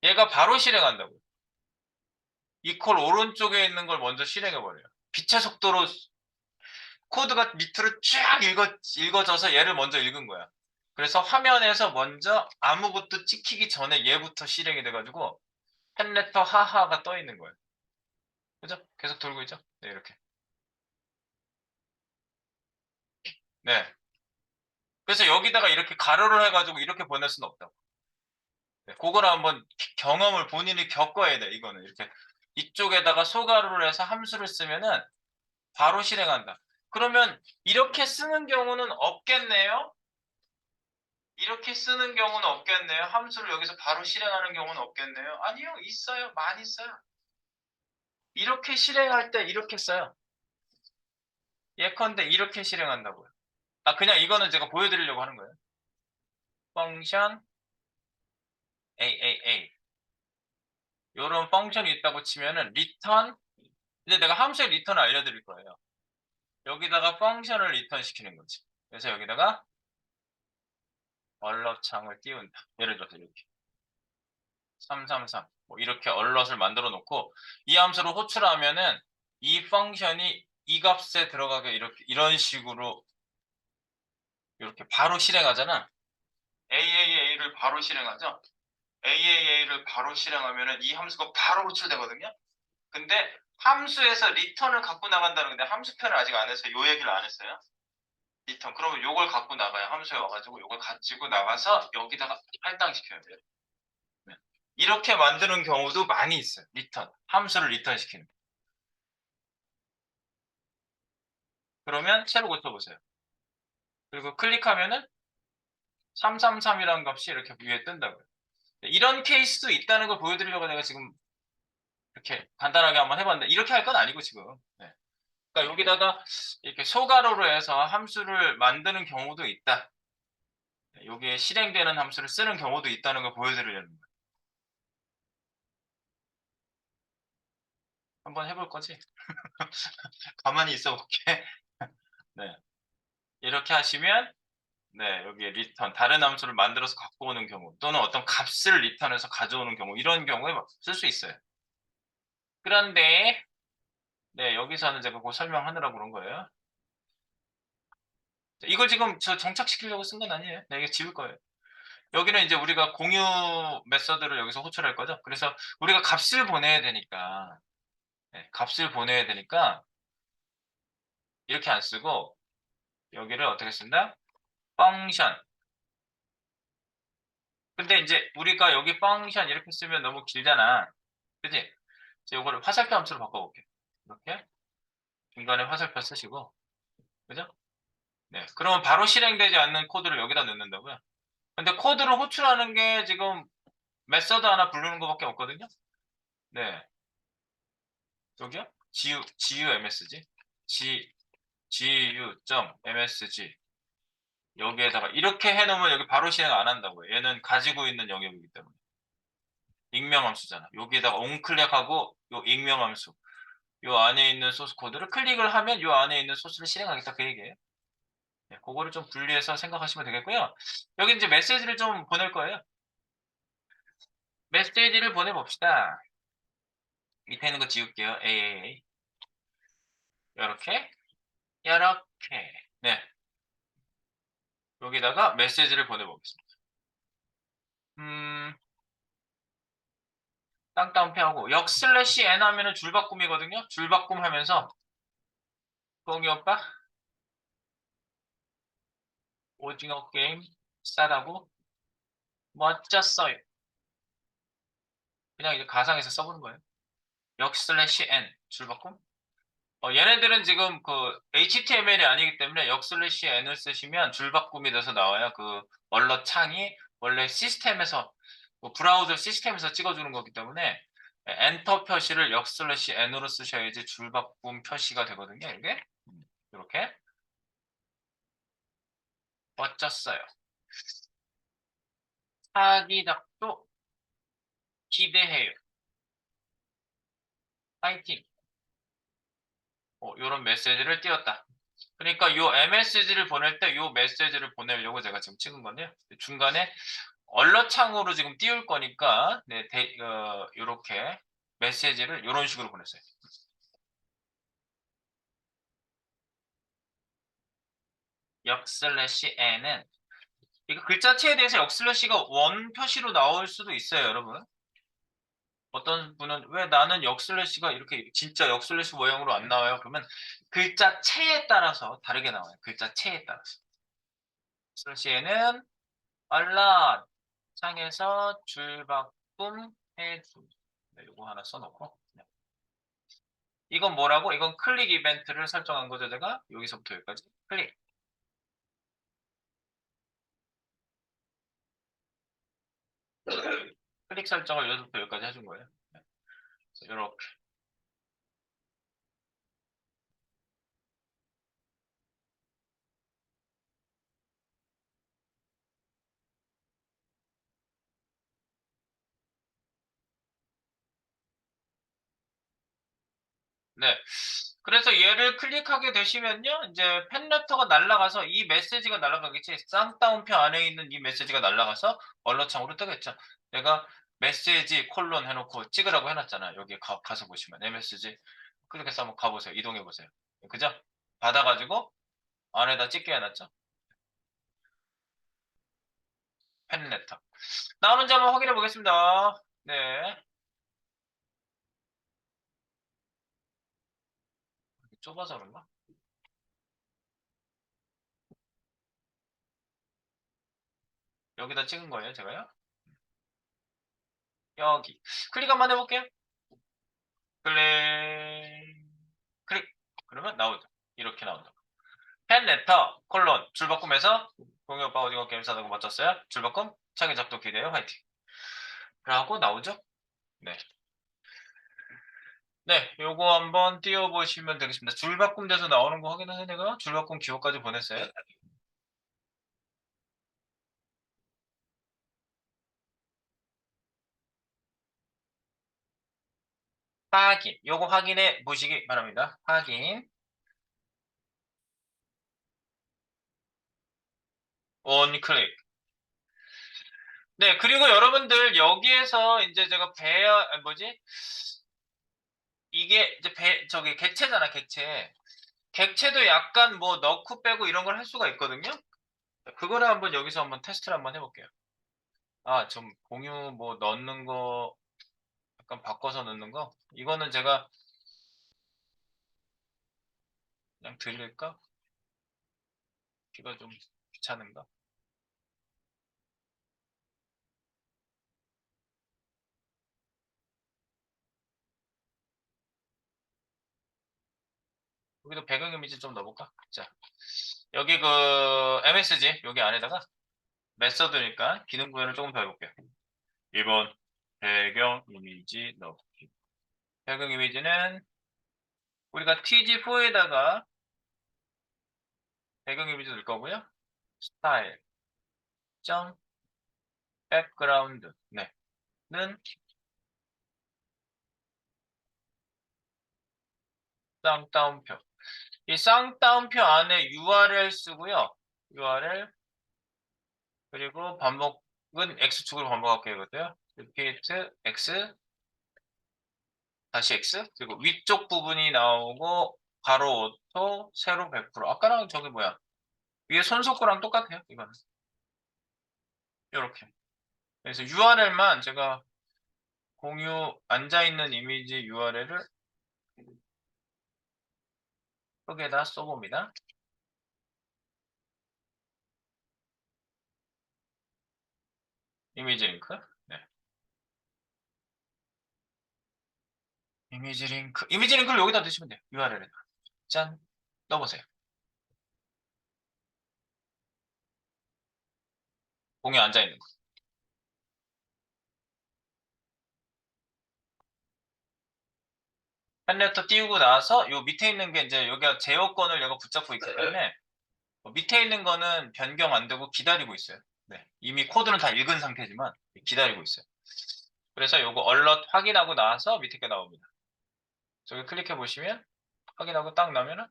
A: 얘가 바로 실행한다고. 이퀄 오른쪽에 있는 걸 먼저 실행해버려요. 빛의 속도로 코드가 밑으로 쫙 읽어져서 얘를 먼저 읽은 거야. 그래서 화면에서 먼저 아무것도 찍히기 전에 얘부터 실행이 돼가지고 펜레터 하하가 떠 있는 거예요. 그죠? 계속 돌고 있죠? 네, 이렇게. 네. 그래서 여기다가 이렇게 가로를 해가지고 이렇게 보낼 수는 없다고. 네, 그거를 한번 경험을 본인이 겪어야 돼, 이거는. 이렇게. 이쪽에다가 소가로를 해서 함수를 쓰면은 바로 실행한다. 그러면 이렇게 쓰는 경우는 없겠네요? 이렇게 쓰는 경우는 없겠네요. 함수를 여기서 바로 실행하는 경우는 없겠네요. 아니요, 있어요. 많이 써요. 이렇게 실행할 때 이렇게 써요. 예컨대 이렇게 실행한다고요. 그냥 이거는 제가 보여드리려고 하는 거예요. 펑션 AAA 이런 펑션이 있다고 치면은 리턴 이제 내가 함수의 리턴을 알려드릴 거예요. 여기다가 펑션을 리턴 시키는 거지. 그래서 여기다가 얼럿 창을 띄운다. 예를 들어서 이렇게 333 뭐 이렇게 얼럿을 만들어 놓고 이 함수를 호출하면은 이 펑션이 이 값에 들어가게 이런 식으로 이렇게 바로 실행하잖아. AAA를 바로 실행하죠. AAA를 바로 실행하면은 이 함수가 바로 호출되거든요. 근데 함수에서 리턴을 갖고 나간다는 건데 함수편을 아직 안 해서 요 얘기를 안 했어요. 리턴. 그러면 요걸 갖고 나가요. 함수에 와가지고 요걸 가지고 나가서 여기다가 할당시켜야 돼요. 네. 이렇게 만드는 경우도 많이 있어요. 리턴. 함수를 리턴 시키는. 그러면 새로 고쳐보세요. 그리고 클릭하면은 333이라는 값이 이렇게 위에 뜬다고요. 네, 이런 케이스도 있다는 걸 보여드리려고 내가 지금 이렇게 간단하게 한번 해봤는데 이렇게 할 건 아니고 지금. 네. 그러니까 여기다가 이렇게 소가로로 해서 함수를 만드는 경우도 있다. 네, 여기에 실행되는 함수를 쓰는 경우도 있다는 걸 보여드리려는 거예요. 한번 해볼 거지? 가만히 있어 볼게. 네. 이렇게 하시면 네, 여기에 리턴, 다른 함수를 만들어서 갖고 오는 경우 또는 어떤 값을 리턴해서 가져오는 경우 이런 경우에 쓸 수 있어요. 그런데 네, 여기서는 제가 그거 설명하느라고 그런 거예요. 이걸 지금 저 정착시키려고 쓴 건 아니에요. 네, 이게 지울 거예요. 여기는 이제 우리가 공유 메서드를 여기서 호출할 거죠. 그래서 우리가 값을 보내야 되니까 네, 값을 보내야 되니까 이렇게 안 쓰고 여기를 어떻게 쓴다? 펑션. 근데 이제 우리가 여기 펑션 이렇게 쓰면 너무 길잖아. 그지? 그래서 이거를 화살표 함수로 바꿔볼게. 이렇게 중간에 화살표 쓰시고 그죠? 네. 그러면 바로 실행되지 않는 코드를 여기다 넣는다고요. 근데 코드를 호출하는 게 지금 메서드 하나 부르는 것밖에 없거든요. 네. 여기요? GUMSG? GU.MSG. 여기에다가 이렇게 해놓으면 여기 바로 실행 안 한다고요. 얘는 가지고 있는 영역이기 때문에. 익명함수잖아. 여기에다가 onClick하고 요 익명함수. 요 안에 있는 소스 코드를 클릭을 하면 요 안에 있는 소스를 실행하겠다 그 얘기예요. 네, 그거를 좀 분리해서 생각하시면 되겠고요. 여기 이제 메시지를 좀 보낼 거예요. 메시지를 보내봅시다. 밑에 있는 거 지울게요. AAA. 요렇게, 요렇게. 네. 여기다가 메시지를 보내보겠습니다. 음, 땅따옴표하고 역슬래시 n 하면은 줄바꿈이거든요. 줄바꿈 하면서 꽁이 오빠 오징어 게임 싸다고 멋졌어요. 그냥 이제 가상에서 써보는 거예요. 역슬래시 n 줄바꿈. 얘네들은 지금 그 HTML이 아니기 때문에 역슬래시 n을 쓰시면 줄바꿈이 돼서 나와요. 그 원러 창이 원래 시스템에서 브라우저 시스템에서 찍어주는 거기 때문에 엔터 표시를 역슬래시 n으로 쓰셔야지 줄바꿈 표시가 되거든요. 이게 이렇게 멋졌어요. 사기작도 기대해요. 파이팅. 이런 메시지를 띄웠다. 그러니까 요 MSG를 보낼 때 요 메시지를 보내려고 제가 지금 찍은 건데요. 중간에 얼러창으로 지금 띄울 거니까 네, 요렇게 메시지를 요런 식으로 보냈어요. 역슬래시 n은 이거 글자체에 대해서 역슬래시가 원 표시로 나올 수도 있어요, 여러분. 어떤 분은 왜 나는 역슬래시가 이렇게 진짜 역슬래시 모양으로 안 나와요? 그러면 글자체에 따라서 다르게 나와요. 글자체에 따라서. 역슬래시에는 얼럿 창에서 줄바꿈 해주. 네, 요거 하나 써놓고. 네. 이건 뭐라고? 이건 클릭 이벤트를 설정한 거죠, 제가. 여기서부터 여기까지. 클릭. 클릭 설정을 여기서부터 여기까지 해준 거예요. 네. 이렇게. 네. 그래서 얘를 클릭하게 되시면요. 이제 펜레터가 날아가서 이 메시지가 날아가겠지. 쌍따옴표 안에 있는 이 메시지가 날아가서 얼러창으로 뜨겠죠. 내가 메시지 콜론 해놓고 찍으라고 해놨잖아. 여기 가서 보시면 내 메시지 클릭해서 한번 가보세요. 이동해보세요. 그죠? 받아가지고 안에다 찍게 해놨죠. 펜레터. 나오는지 한번 확인해 보겠습니다. 네. 좁아서 그런가? 여기다 찍은 거예요, 제가요? 여기. 클릭 한번 해볼게요. 클릭. 클릭. 그러면 나오죠. 이렇게 나온다. 펜레터 콜론 줄바꿈해서 공유 오빠 오징어 게임 사다고 맞췄어요. 줄바꿈 창의 작동 기대요. 화이팅. 라고 나오죠. 네. 네, 요거 한번 띄워보시면 되겠습니다. 줄바꿈 돼서 나오는 거 확인해서 내가 줄바꿈 기호까지 보냈어요. 확인. 요거 확인해 보시기 바랍니다. 확인. 원클릭. 네, 그리고 여러분들 여기에서 이제 제가 뭐지? 이게 이제 저기 객체잖아, 객체. 객체도 약간 뭐 넣고 빼고 이런 걸 할 수가 있거든요. 그거를 한번 여기서 한번 테스트를 한번 해볼게요. 아, 좀 공유 뭐 넣는 거 약간 바꿔서 넣는 거? 이거는 제가 그냥 드릴까? 이거 좀 귀찮은가? 여기도 배경 이미지 좀 넣어볼까? 자, 여기 그 MSG 여기 안에다가 메서드니까 기능 구현을 조금 더 해볼게요. 1번 배경 이미지 넣기. 배경 이미지는 우리가 tg4에다가 배경 이미지 넣을 거고요. 스타일 점 백그라운드 네. 는 쌍따옴표. 이 쌍따옴표 안에 URL 쓰고요. URL 그리고 반복은 X축으로 반복할게요. 이것도요. repeat X 다시 X 그리고 위쪽 부분이 나오고 가로 오토 세로 100%. 아까랑 저기 뭐야 위에 손석구랑 똑같아요. 이거는 이렇게. 그래서 URL만 제가 공유 앉아있는 이미지 URL을 여기에다 써봅니다. 이미지 링크. 네. 이미지 링크. 이미지 링크를 여기다 넣으시면 돼요. URL에. 짠. 넣어보세요. 공유 앉아있는 거. 팬레터 띄우고 나서 요 밑에 있는 게 이제 여기가 제어권을 얘가 붙잡고 있기 때문에 밑에 있는 거는 변경 안 되고 기다리고 있어요. 네. 이미 코드는 다 읽은 상태지만 기다리고 있어요. 그래서 요거 얼럿 확인하고 나서 밑에 게 나옵니다. 저기 클릭해 보시면 확인하고 딱 나면은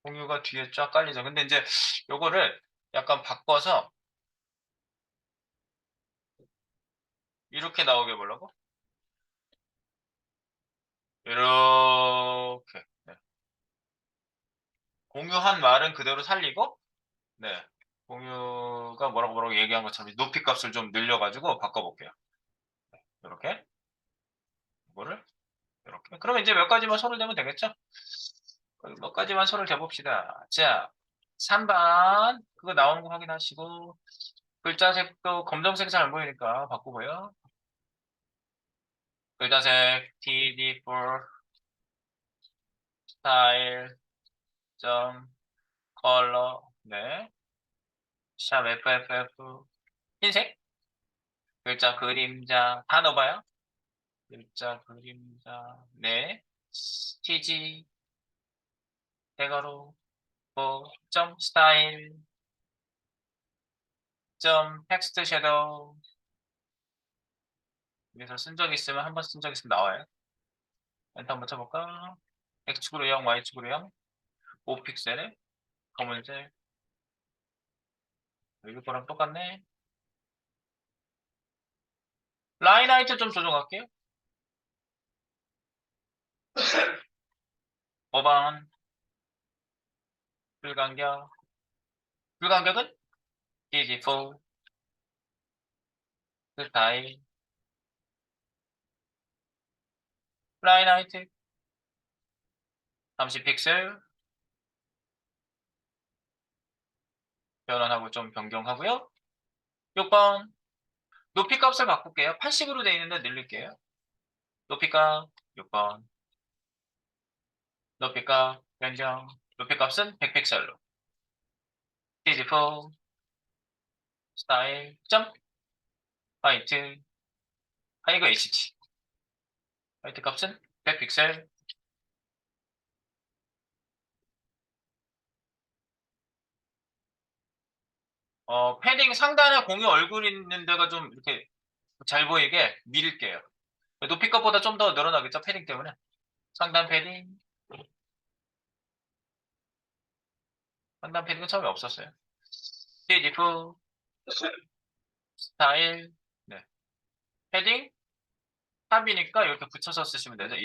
A: 공유가 뒤에 쫙 깔리죠. 근데 이제 요거를 약간 바꿔서 이렇게 나오게 보려고 이렇게 네. 공유한 말은 그대로 살리고 네. 공유가 뭐라고 얘기한 것처럼 높이 값을 좀 늘려가지고 바꿔볼게요. 이렇게 이거를 이렇게 그러면 이제 몇 가지만 손을 대면 되겠죠? 몇 가지만 손을 대봅시다. 자, 3번 그거 나오는 거 확인하시고 글자색도 검정색 잘 안 보이니까 바꾸고요. 글자색 td4 스타일 점 컬러 네. 샵 FFF 흰색 글자 그림자 다 넣어봐요. 글자 그림자 네. tg 대괄호 점 스타일 점 텍스트 섀도우 여기서 쓴 적 있으면 한번 쓴 적 있으면 나와요. 엔터 한번 쳐볼까? X축으로 0, Y축으로 0 5픽셀에 검은색 여기 거랑 똑같네. 라인 하이트 좀 조정할게요. 5번 불간격은 DG4 스타일 라인 하이트 30픽셀 변환하고 좀 변경하고요. 6번 높이 값을 바꿀게요. 80으로 되어 있는데 늘릴게요. 높이 값 6번 높이 값 변경 높이 값은 100픽셀로 DG4 스타일 점 화이트 하이거 HT 화이트 값은 100픽셀 패딩 상단에 공유 얼굴 있는 데가 좀 이렇게 잘 보이게 밀게요. 높이 값보다 좀 더 늘어나겠죠? 패딩 때문에. 상단 패딩. 상단 패딩은 처음에 없었어요. CGF 스타일. 네. 패딩 탑이니까 이렇게 붙여서 쓰시면 되죠.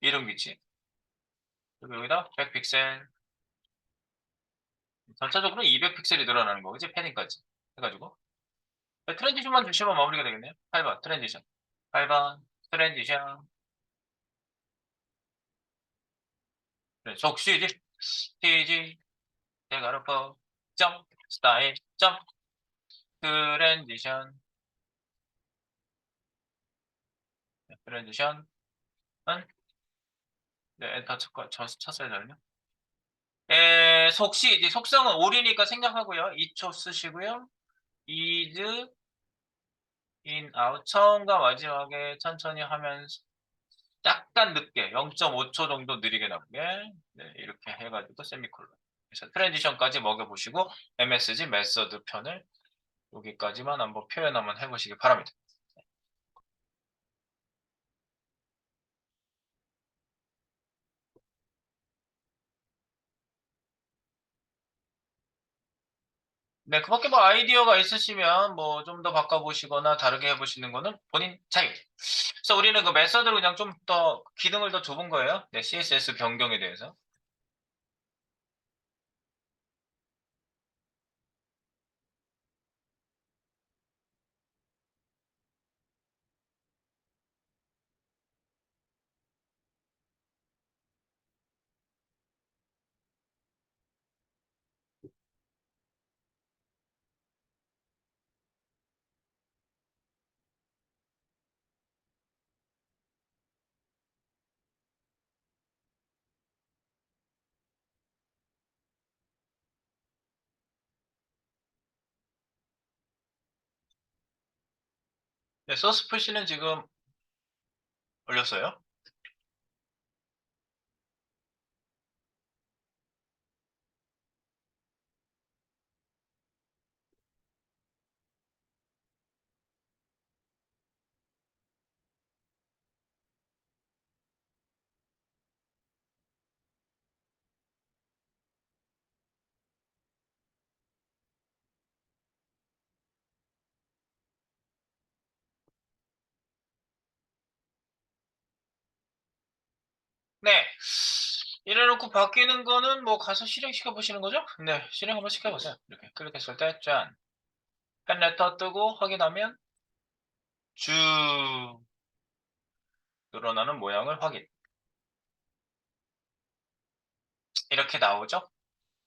A: 이름 위치. 그리고 여기다 100픽셀. 전체적으로 200픽셀이 늘어나는 거지 패딩까지 해가지고. 트랜지션만 주시면 마무리가 되겠네요. 8번 트랜지션. 8번 트랜지션. 네, 속시지. TG 대가르퍼 점 스타일 점 트랜지션 트랜지션은 네, 엔터 쳤어야 되네요. 속시 이제 속성은 올이니까 생략하고요. 2초 쓰시고요. is in out 처음과 마지막에 천천히 하면서 약간 늦게 0.5초 정도 느리게 나오게 네, 이렇게 해가지고 세미콜론. 그래서 트랜지션까지 먹여보시고 MSG 메서드 편을 여기까지만 한번 표현 한번 해보시기 바랍니다. 네, 그밖에 뭐 아이디어가 있으시면 뭐 좀 더 바꿔보시거나 다르게 해보시는 거는 본인 자유. 그래서 우리는 그 메서드를 그냥 좀 더 기능을 더 좁은 거예요. 네, CSS 변경에 대해서. 네, 소스 푸시는 지금 올렸어요. 네. 이래놓고 바뀌는 거는 뭐 가서 실행시켜 보시는 거죠? 네, 실행 한번 시켜보세요. 이렇게 클릭했을 때 짠. 펜레터 뜨고 확인하면 쭉 늘어나는 모양을 확인. 이렇게 나오죠?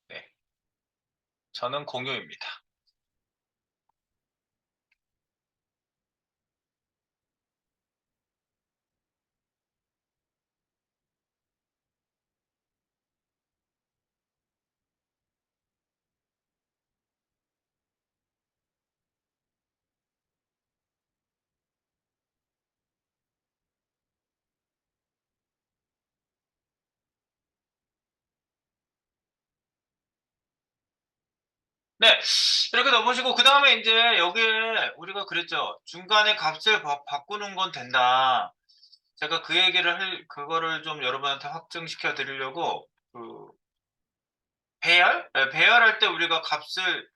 A: 네. 저는 공유입니다. 네. 이렇게 넣어보시고, 그 다음에 이제 여기에 우리가 그랬죠. 중간에 값을 바꾸는 건 된다. 제가 그 얘기를 그거를 좀 여러분한테 확증시켜 드리려고, 배열? 네, 배열할 때 우리가 값을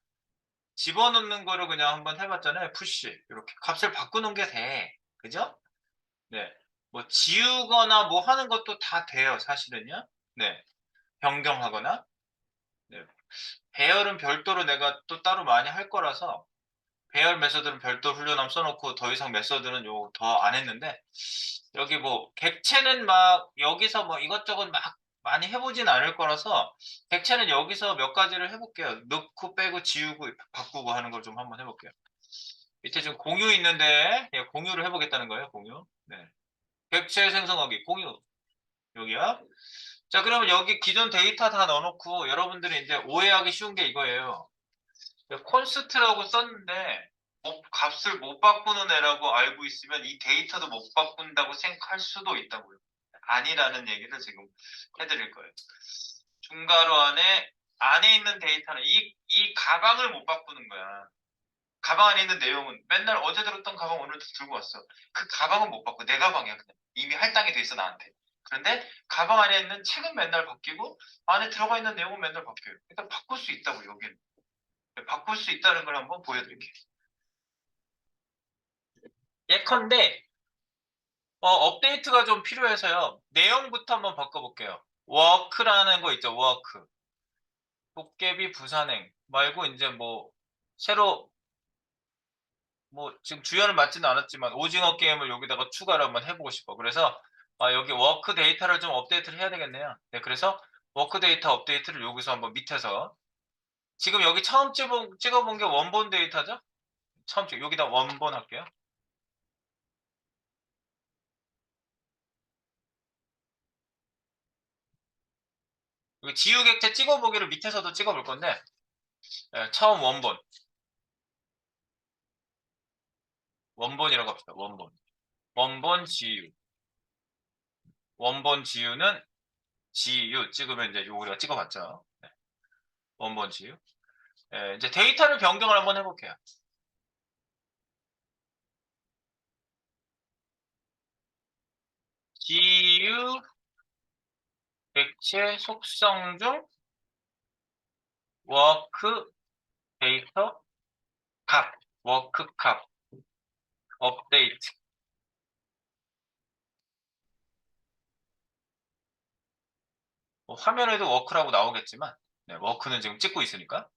A: 집어넣는 거를 그냥 한번 해봤잖아요. 푸시. 이렇게 값을 바꾸는 게 돼. 그죠? 네. 뭐 지우거나 뭐 하는 것도 다 돼요. 사실은요. 네. 변경하거나. 네. 배열은 별도로 내가 또 따로 많이 할 거라서 배열 메서드는 별도 훈련함 써놓고 더 이상 메서드는 요 더 안 했는데 여기 뭐 객체는 막 여기서 뭐 이것저것 막 많이 해보진 않을 거라서 객체는 여기서 몇 가지를 해볼게요. 넣고 빼고 지우고 바꾸고 하는 걸 좀 한번 해볼게요. 밑에 지금 공유 있는데 예, 공유를 해보겠다는 거예요. 공유. 네. 객체 생성하기 공유 여기야. 자 그러면 여기 기존 데이터 다 넣어놓고 여러분들이 이제 오해하기 쉬운 게 이거예요. 콘스트라고 썼는데 값을 못 바꾸는 애라고 알고 있으면 이 데이터도 못 바꾼다고 생각할 수도 있다고요. 아니라는 얘기를 지금 해드릴 거예요. 중괄호 안에 있는 데이터는 이 가방을 못 바꾸는 거야. 가방 안에 있는 내용은 맨날 어제 들었던 가방 오늘도 들고 왔어. 그 가방은 못 바꿔. 내 가방이야, 그냥. 이미 할당이 돼 있어, 나한테. 그런데 가방 안에 있는 책은 맨날 바뀌고 안에 들어가 있는 내용은 맨날 바뀌어요. 일단 바꿀 수 있다고, 여기는. 바꿀 수 있다는 걸 한번 보여드릴게요. 예컨대 업데이트가 좀 필요해서요. 내용부터 한번 바꿔볼게요. 워크라는 거 있죠, 워크. 도깨비 부산행 말고 이제 뭐 새로 뭐 지금 주연을 맡지는 않았지만 오징어 게임을 여기다가 추가를 한번 해보고 싶어. 그래서 여기 워크 데이터를 좀 업데이트를 해야 되겠네요. 네, 그래서 워크 데이터 업데이트를 여기서 한번 밑에서 지금 여기 처음 찍어본 게 원본 데이터죠? 여기다 원본 할게요. 여기 지우객체 찍어보기를 밑에서도 찍어볼 건데 처음 원본이라고 합시다. 원본 지우. 원본 지유는 GU 찍으면 이제 요 우리가 찍어봤죠. 네, 원본 지유. 예, 이제 데이터를 변경을 한번 해볼게요. GU 객체 속성 중 워크 데이터 값, 워크 값, 업데이트. 뭐 화면에도 워크라고 나오겠지만, 네, 워크는 지금 찍고 있으니까.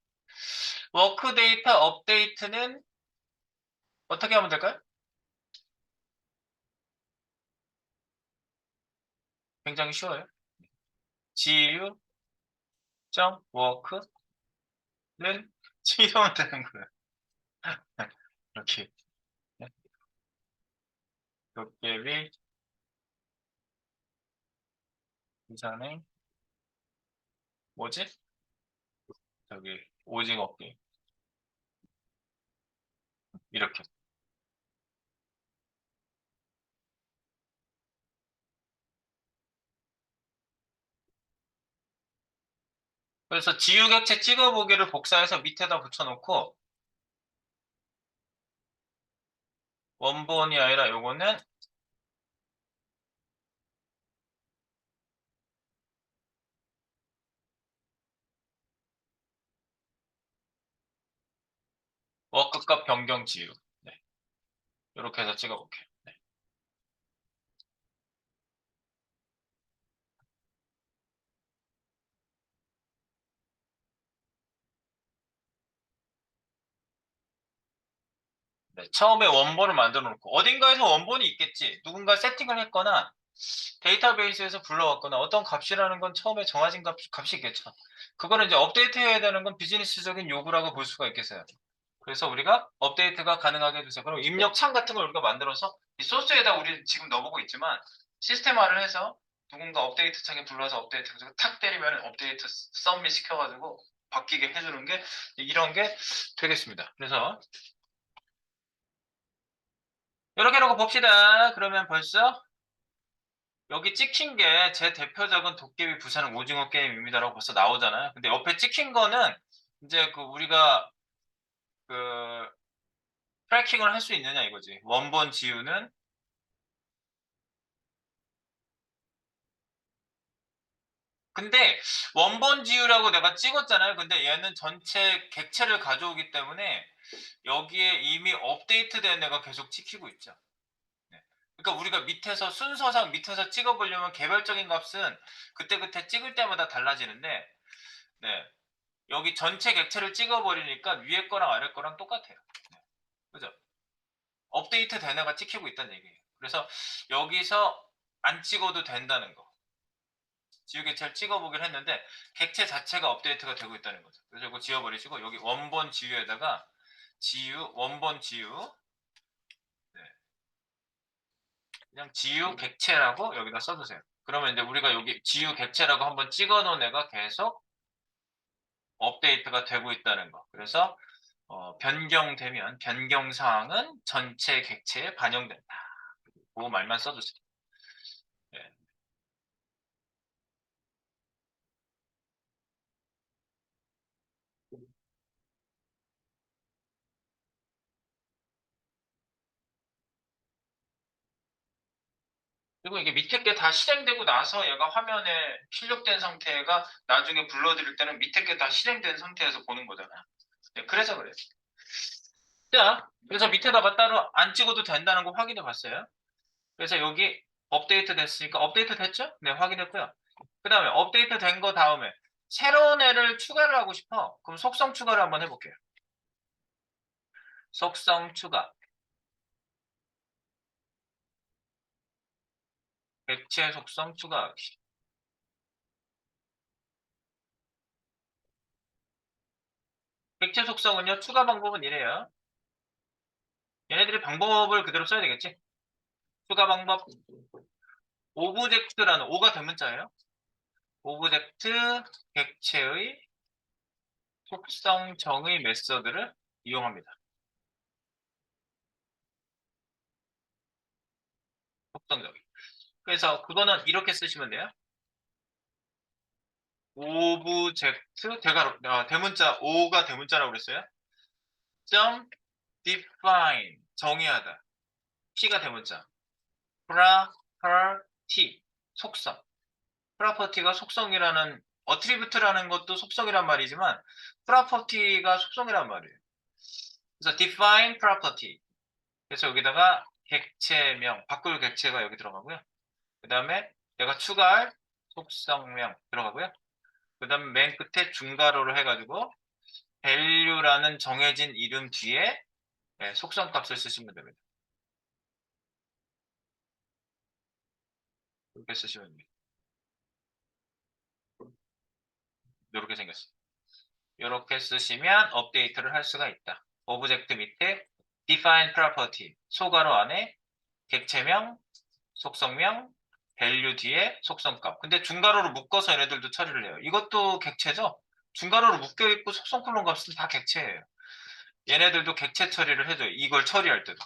A: 워크 데이터 업데이트는 어떻게 하면 될까요? 굉장히 쉬워요. GU.work는 치면 되는 거예요. 이렇게. 도깨비 이상의 뭐지? 저기 오징어 게임. 이렇게. 그래서 지우개체 찍어보기를 복사해서 밑에다 붙여놓고 원본이 아니라 요거는 워크값 변경 지우. 네. 이렇게 해서 찍어볼게요. 네. 네, 처음에 원본을 만들어 놓고 어딘가에서 원본이 있겠지. 누군가 세팅을 했거나 데이터베이스에서 불러왔거나 어떤 값이라는 건 처음에 정해진 값이 있겠죠. 그거는 이제 업데이트해야 되는 건 비즈니스적인 요구라고 볼 수가 있겠어요. 그래서 우리가 업데이트가 가능하게 해주세요. 그럼 입력창 같은 걸 우리가 만들어서 이 소스에다 우리 지금 넣어보고 있지만 시스템화를 해서 누군가 업데이트 창에 불러서 업데이트 해가지고 탁 때리면 업데이트 서밋 시켜가지고 바뀌게 해주는 게 이런 게 되겠습니다. 그래서 이렇게 놓고 봅시다. 그러면 벌써 여기 찍힌 게 제 대표적인 도깨비 부산 오징어 게임입니다라고 벌써 나오잖아요. 근데 옆에 찍힌 거는 이제 그 우리가 그 트래킹을 할 수 있느냐 이거지. 원본 지우는 근데 원본 지우라고 내가 찍었잖아요. 근데 얘는 전체 객체를 가져오기 때문에 여기에 이미 업데이트된 애가 계속 찍히고 있죠. 네. 그러니까 우리가 밑에서 순서상 밑에서 찍어보려면 개별적인 값은 그때그때 찍을 때마다 달라지는데 네. 여기 전체 객체를 찍어버리니까 위에 거랑 아래 거랑 똑같아요. 네. 그죠? 업데이트 된 애가 찍히고 있다는 얘기예요. 그래서 여기서 안 찍어도 된다는 거. 지우 객체를 찍어보긴 했는데 객체 자체가 업데이트가 되고 있다는 거죠. 그래서 이거 지워버리시고 여기 원본 지우에다가 지우 원본 지우 네. 그냥 지우 객체라고 여기다 써주세요. 그러면 이제 우리가 여기 지우 객체라고 한번 찍어놓은 애가 계속 업데이트가 되고 있다는 거. 그래서 변경되면 변경 사항은 전체 객체에 반영된다. 그 말만 써주세요. 네. 그리고 이게 밑에 게 다 실행되고 나서 얘가 화면에 출력된 상태가 나중에 불러드릴 때는 밑에 게 다 실행된 상태에서 보는 거잖아요. 네, 그래서 그래요. 자, 그래서 밑에다가 따로 안 찍어도 된다는 거 확인해 봤어요. 그래서 여기 업데이트 됐으니까 업데이트 됐죠? 네, 확인했고요. 그 다음에 업데이트 된 거 다음에 새로운 애를 추가를 하고 싶어. 그럼 속성 추가를 한번 해볼게요. 속성 추가. 객체 속성 추가하기. 객체 속성은요, 추가 방법은 이래요. 얘네들이 방법을 그대로 써야 되겠지? 추가 방법, 오브젝트라는 오가 대문자예요. 오브젝트 객체의 속성 정의 메서드를 이용합니다. 속성 정의. 그래서 그거는 이렇게 쓰시면 돼요. 오브젝트 대문자 O가 대문자라고 그랬어요. 점 define 정의하다. P가 대문자. property 속성. property가 속성이라는 attribute라는 것도 속성이란 말이지만 property가 속성이란 말이에요. 그래서 define property. 그래서 여기다가 객체명, 바꿀 객체가 여기 들어가고요. 그 다음에 내가 추가할 속성명 들어가고요. 그 다음에 맨 끝에 중괄호를 해가지고 value라는 정해진 이름 뒤에 속성 값을 쓰시면 됩니다. 이렇게 쓰시면 됩니다. 이렇게 생겼어요. 이렇게 쓰시면 업데이트를 할 수가 있다. 오브젝트 밑에 define property, 소괄호 안에 객체명, 속성명, value 뒤에 속성값. 근데 중괄호로 묶어서 얘네들도 처리를 해요. 이것도 객체죠? 중괄호로 묶여있고 속성 콜론 값은 다 객체예요. 얘네들도 객체 처리를 해줘요. 이걸 처리할 때도.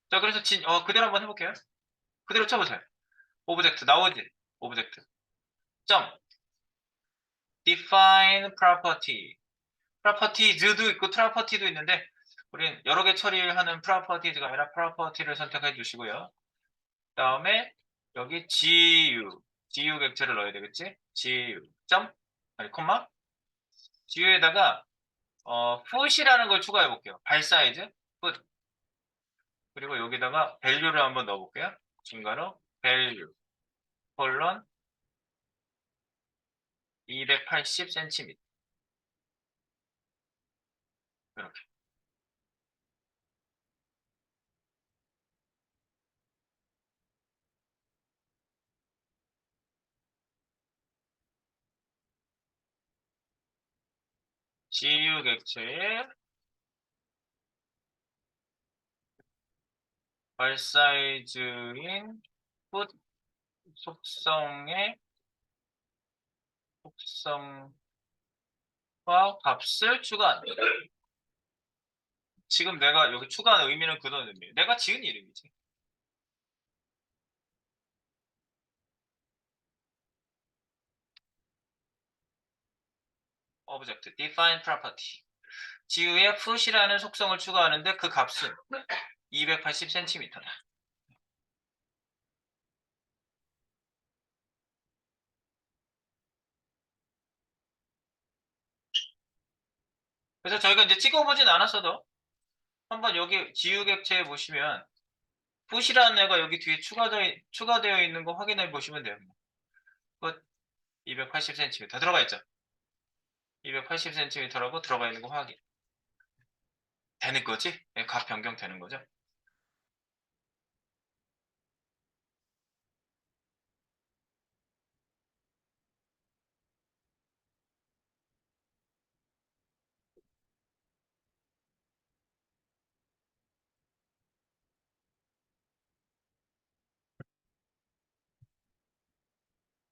A: 자, 그래서 그대로 한번 해볼게요. 그대로 쳐보세요. 오브젝트 나오지? 오브젝트. 점. define property. properties도 있고 property도 있는데 우린 여러 개 처리하는 properties가 아니라 property를 선택해 주시고요. 그 다음에 여기 GU 객체를 넣어야 되겠지? GU 점 아니 콤마 GU에다가 foot이라는 걸 추가해 볼게요. 발 사이즈 foot 그리고 여기다가 value를 한번 넣어 볼게요. 중괄호 value 콜론 280cm 이렇게 GU 객체의 발 사이즈인 foot 속성의 속성과 값을 추가한다. 지금 내가 여기 추가한 의미는 그런 의미예요. 내가 지은 이름이지. 오브젝트 define property. 지우에 foot이라는 속성을 추가하는데 그 값은 280cm다. 그래서 저희가 이제 찍어보진 않았어도 한번 여기 지우 객체에 보시면 foot이라는 애가 여기 뒤에 추가되어 있는 거 확인해 보시면 돼요. foot 280cm 들어가 있죠. 280cm라고 들어가 있는 거 확인. 되는 거지? 값 변경 되는 거죠.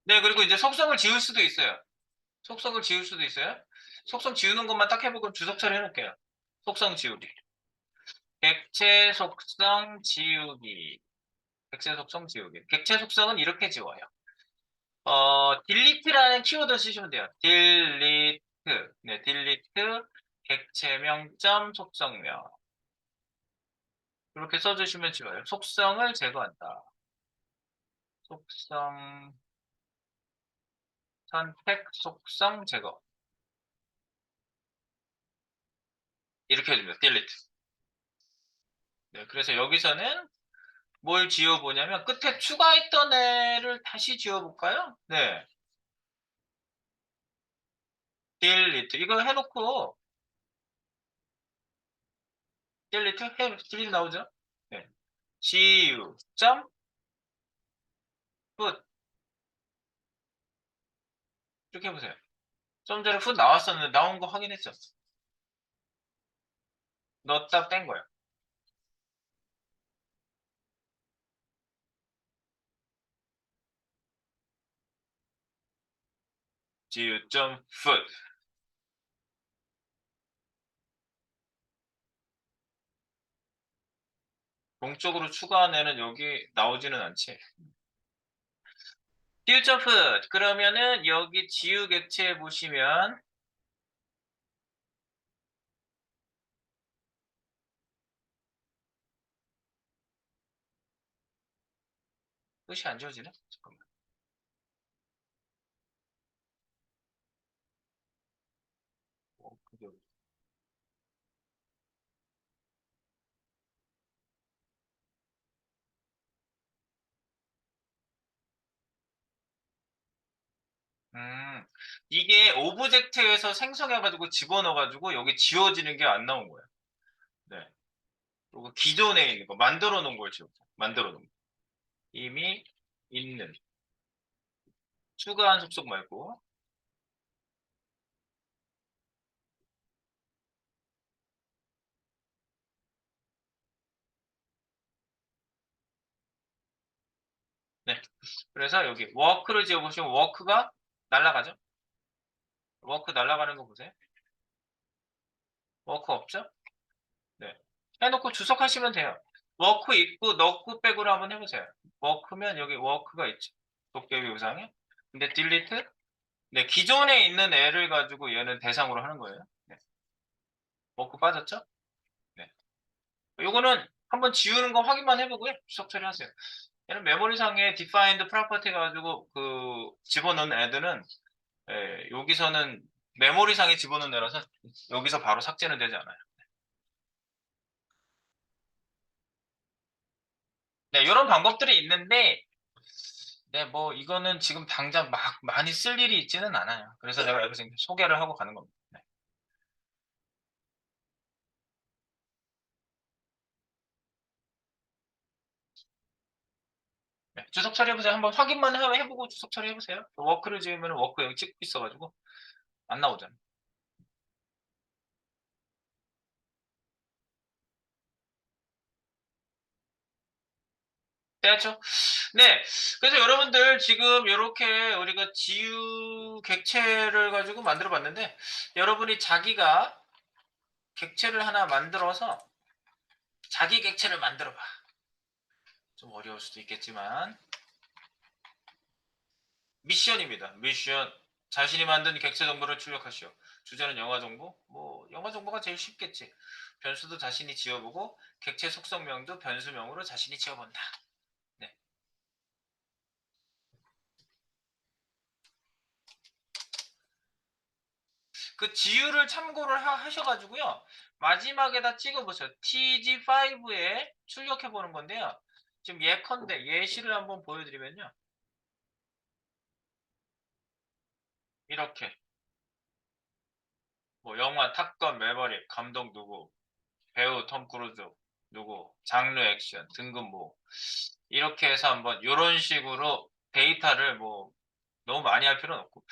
A: 네, 그리고 이제 속성을 지울 수도 있어요. 속성을 지울 수도 있어요. 속성 지우는 것만 딱 해보고 주석 처리해 놓을게요. 속성 지우기. 객체 속성 지우기. 객체 속성 지우기. 객체 속성은 이렇게 지워요. delete라는 키워드 쓰시면 돼요. delete. 네, delete 객체명 점 속성명. 이렇게 써주시면 지워요. 속성을 제거한다. 속성 선택 속성 제거. 이렇게 해줍니다. delete. 네, 그래서 여기서는 뭘 지워보냐면 끝에 추가했던 애를 다시 지워볼까요? 네, delete 이거 해놓고 delete 나오죠? 네, gu 점 put 이렇게 해보세요. 좀 전에 put 나왔었는데 나온 거 확인했죠? 넣었다 뺀 거예요. gu 점 put 공적으로 추가한 애는 여기 나오지는 않지. future food. 그러면은 여기 지우 객체 보시면 끝이 안 지워지네? 잠깐만. 그게 이게 오브젝트에서 생성해가지고 집어넣어가지고 여기 지워지는 게 안 나온 거야. 네. 그리고 기존에 있는 거, 만들어 놓은 걸 지웠어. 만들어 놓은 거. 이미 있는, 추가한 속속 말고. 네. 그래서 여기 워크를 지어보시면 워크가 날아가죠? 워크 날아가는 거 보세요. 워크 없죠? 네. 해놓고 주석하시면 돼요. 워크 있고 넣고 백으로 한번 해보세요. 워크면 여기 워크가 있죠. 도깨비 우상에. 근데 딜리트? 네, 기존에 있는 애를 가지고 얘는 대상으로 하는 거예요. 네. 워크 빠졌죠? 네. 요거는 한번 지우는 거 확인만 해보고요. 주석 처리하세요. 얘는 메모리상에 defined property 가지고 그 집어넣은 애들은 여기서는 메모리상에 집어넣은 애라서 여기서 바로 삭제는 되지 않아요. 네, 이런 방법들이 있는데 네, 뭐 이거는 지금 당장 막 많이 쓸 일이 있지는 않아요. 그래서 제가 여기서 이제 소개를 하고 가는 겁니다. 네. 네, 주석 처리해보세요. 한번 확인만 해보고 주석 처리해보세요. 워크를 지으면 워크 여기 찍고 있어가지고 안 나오잖아요. 됐죠? 네. 그래서 여러분들 지금 이렇게 우리가 지우 객체를 가지고 만들어 봤는데 여러분이 자기가 객체를 하나 만들어서 자기 객체를 만들어 봐. 좀 어려울 수도 있겠지만 미션입니다. 미션. 자신이 만든 객체 정보를 출력하시오. 주제는 영화 정보? 뭐 영화 정보가 제일 쉽겠지. 변수도 자신이 지어보고 객체 속성명도 변수명으로 자신이 지어본다. 네. 그 지유를 참고를 하셔가지고요. 마지막에다 찍어보세요. TG5에 출력해보는 건데요. 지금 예컨대 예시를 한번 보여드리면요. 이렇게 뭐 영화 탑건 매버릭 감독 누구 배우 톰 크루즈 누구 장르 액션 등급 뭐 이렇게 해서 한번 이런 식으로 데이터를 뭐 너무 많이 할 필요는 없고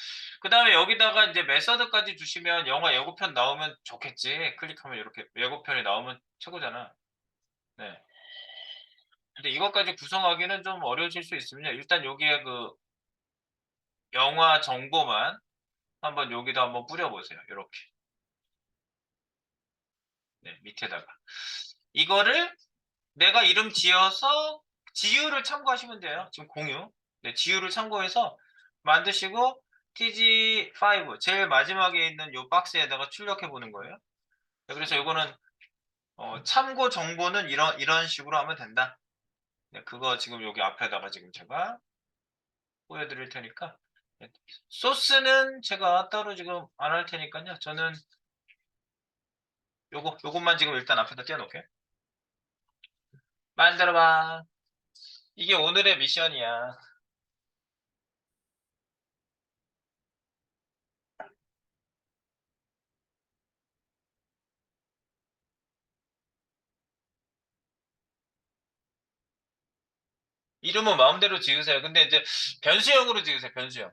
A: 그 다음에 여기다가 이제 메서드까지 주시면 영화 예고편 나오면 좋겠지. 클릭하면 이렇게 예고편이 나오면 최고잖아. 네. 근데 이것까지 구성하기는 좀 어려우실 수 있습니다. 일단 여기에 그 영화 정보만 한번 여기다 한번 뿌려보세요. 이렇게. 네, 밑에다가. 이거를 내가 이름 지어서 지유를 참고하시면 돼요. 지금 공유. 네, 지유를 참고해서 만드시고 TG5 제일 마지막에 있는 이 박스에다가 출력해 보는 거예요. 네, 그래서 이거는 참고 정보는 이런 식으로 하면 된다. 네, 그거 지금 여기 앞에다가 지금 제가 보여드릴 테니까 네, 소스는 제가 따로 지금 안 할 테니까요. 저는 요것만 지금 일단 앞에다 띄워놓을게요. 만들어봐. 이게 오늘의 미션이야. 이름은 마음대로 지으세요. 근데 이제 변수형으로 지으세요. 변수형.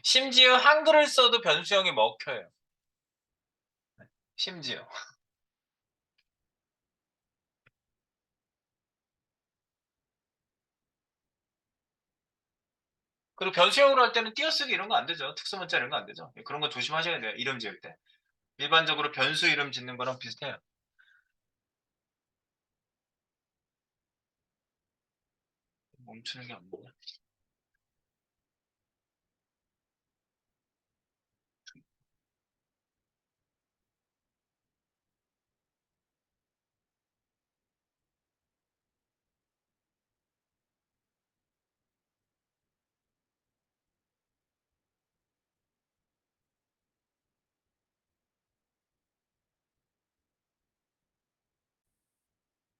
A: 심지어 한글을 써도 변수형이 먹혀요. 심지어. 그리고 변수형으로 할 때는 띄어쓰기 이런 거 안 되죠. 특수문자 이런 거 안 되죠. 그런 거 조심하셔야 돼요. 이름 지을 때. 일반적으로 변수 이름 짓는 거랑 비슷해요. 멈추는 게 없네.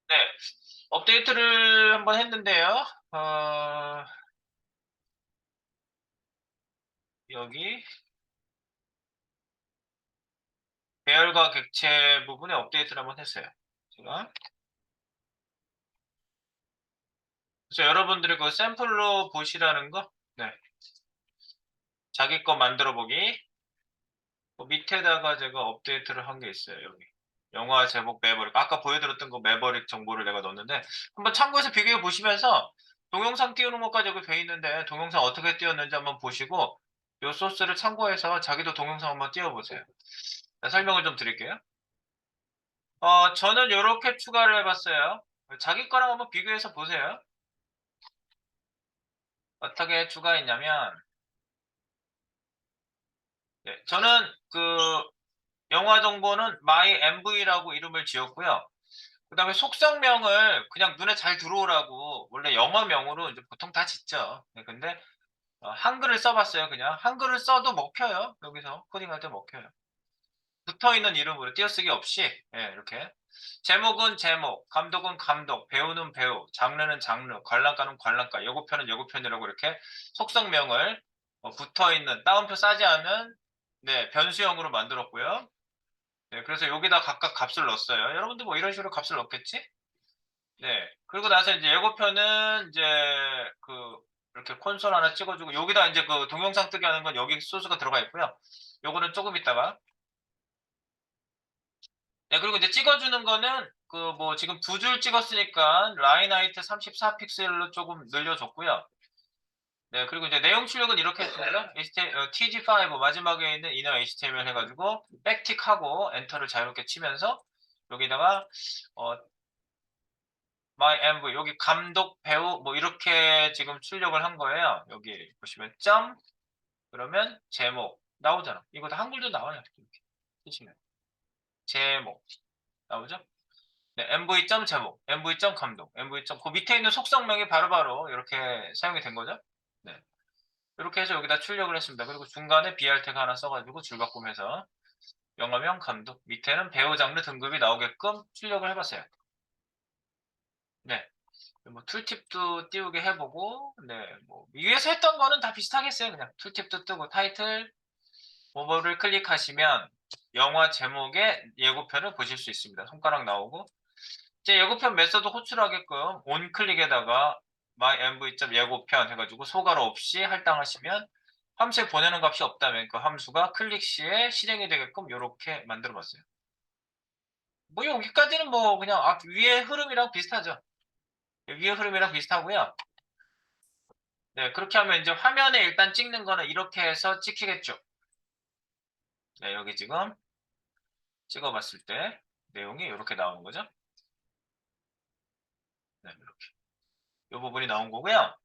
A: 네, 업데이트를 한번 했는데요. 어, 여기 배열과 객체 부분에 업데이트를 한번 했어요. 제가. 그래서 여러분들이 그 샘플로 보시라는 거, 네, 자기 거 만들어 보기. 그 밑에다가 제가 업데이트를 한 게 있어요. 여기. 영화 제목 매버릭. 아까 보여드렸던 거 매버릭 정보를 내가 넣었는데 한번 참고해서 비교해 보시면서 동영상 띄우는 것까지 여기 돼 있는데 동영상 어떻게 띄웠는지 한번 보시고 이 소스를 참고해서 자기도 동영상 한번 띄워보세요. 자, 설명을 좀 드릴게요. 저는 이렇게 추가를 해봤어요. 자기 거랑 한번 비교해서 보세요. 어떻게 추가했냐면, 네, 저는 그 영화 정보는 myMV라고 이름을 지었고요. 그 다음에 속성명을 그냥 눈에 잘 들어오라고 원래 영어명으로 이제 보통 다 짓죠. 네, 근데 한글을 써봤어요. 그냥 한글을 써도 먹혀요. 여기서 코딩할 때 먹혀요. 붙어있는 이름으로 띄어쓰기 없이 이렇게 제목은 제목, 감독은 감독, 배우는 배우, 장르는 장르, 관람가는 관람가, 예고편은 예고편이라고 이렇게 속성명을 붙어있는 따옴표 싸지 않은 네, 변수형으로 만들었고요. 네, 그래서 여기다 각각 값을 넣었어요. 여러분들 뭐 이런 식으로 값을 넣겠지? 네. 그리고 나서 이제 예고편은 이제 그 이렇게 콘솔 하나 찍어주고 여기다 이제 그 동영상 뜨게 하는 건 여기 소스가 들어가 있고요. 요거는 조금 있다가 네, 그리고 이제 찍어주는 거는 그 뭐 지금 두 줄 찍었으니까 라인 하이트 34픽셀로 조금 늘려줬고요. 네, 그리고 이제 내용 출력은 이렇게 했습니다. TG5 마지막에 있는 inner HTML 해가지고 백틱하고 엔터를 자유롭게 치면서 여기다가 어, MV 여기 감독 배우 뭐 이렇게 지금 출력을 한 거예요. 여기 보시면 점 그러면 제목 나오잖아. 이거 다 한글도 나와요. 이렇게 쓰시면 제목 나오죠? 네, MV 점 제목, MV 점 감독, MV 점 그 밑에 있는 속성명이 바로바로 이렇게 사용이 된 거죠. 네. 이렇게 해서 여기다 출력을 했습니다. 그리고 중간에 BR 태그 하나 써가지고 줄바꿈해서 영화명 감독 밑에는 배우 장르 등급이 나오게끔 출력을 해봤어요. 네. 뭐 툴팁도 띄우게 해보고, 네, 뭐 위에서 했던 거는 다 비슷하겠어요. 그냥 툴팁도 뜨고 타이틀 오버를 클릭하시면 영화 제목의 예고편을 보실 수 있습니다. 손가락 나오고 제 예고편 메서드 호출하게끔 온 클릭에다가 mymv.예고편 해가지고 소괄호 없이 할당하시면 함수에 보내는 값이 없다면 그 함수가 클릭 시에 실행이 되게끔 이렇게 만들어 봤어요. 뭐 여기까지는 뭐 그냥 위에 흐름이랑 비슷하죠. 위에 흐름이랑 비슷하고요. 네, 그렇게 하면 이제 화면에 일단 찍는 거는 이렇게 해서 찍히겠죠. 네, 여기 지금 찍어봤을 때 내용이 이렇게 나오는 거죠. 네, 이렇게. 이 부분이 나온 거고요.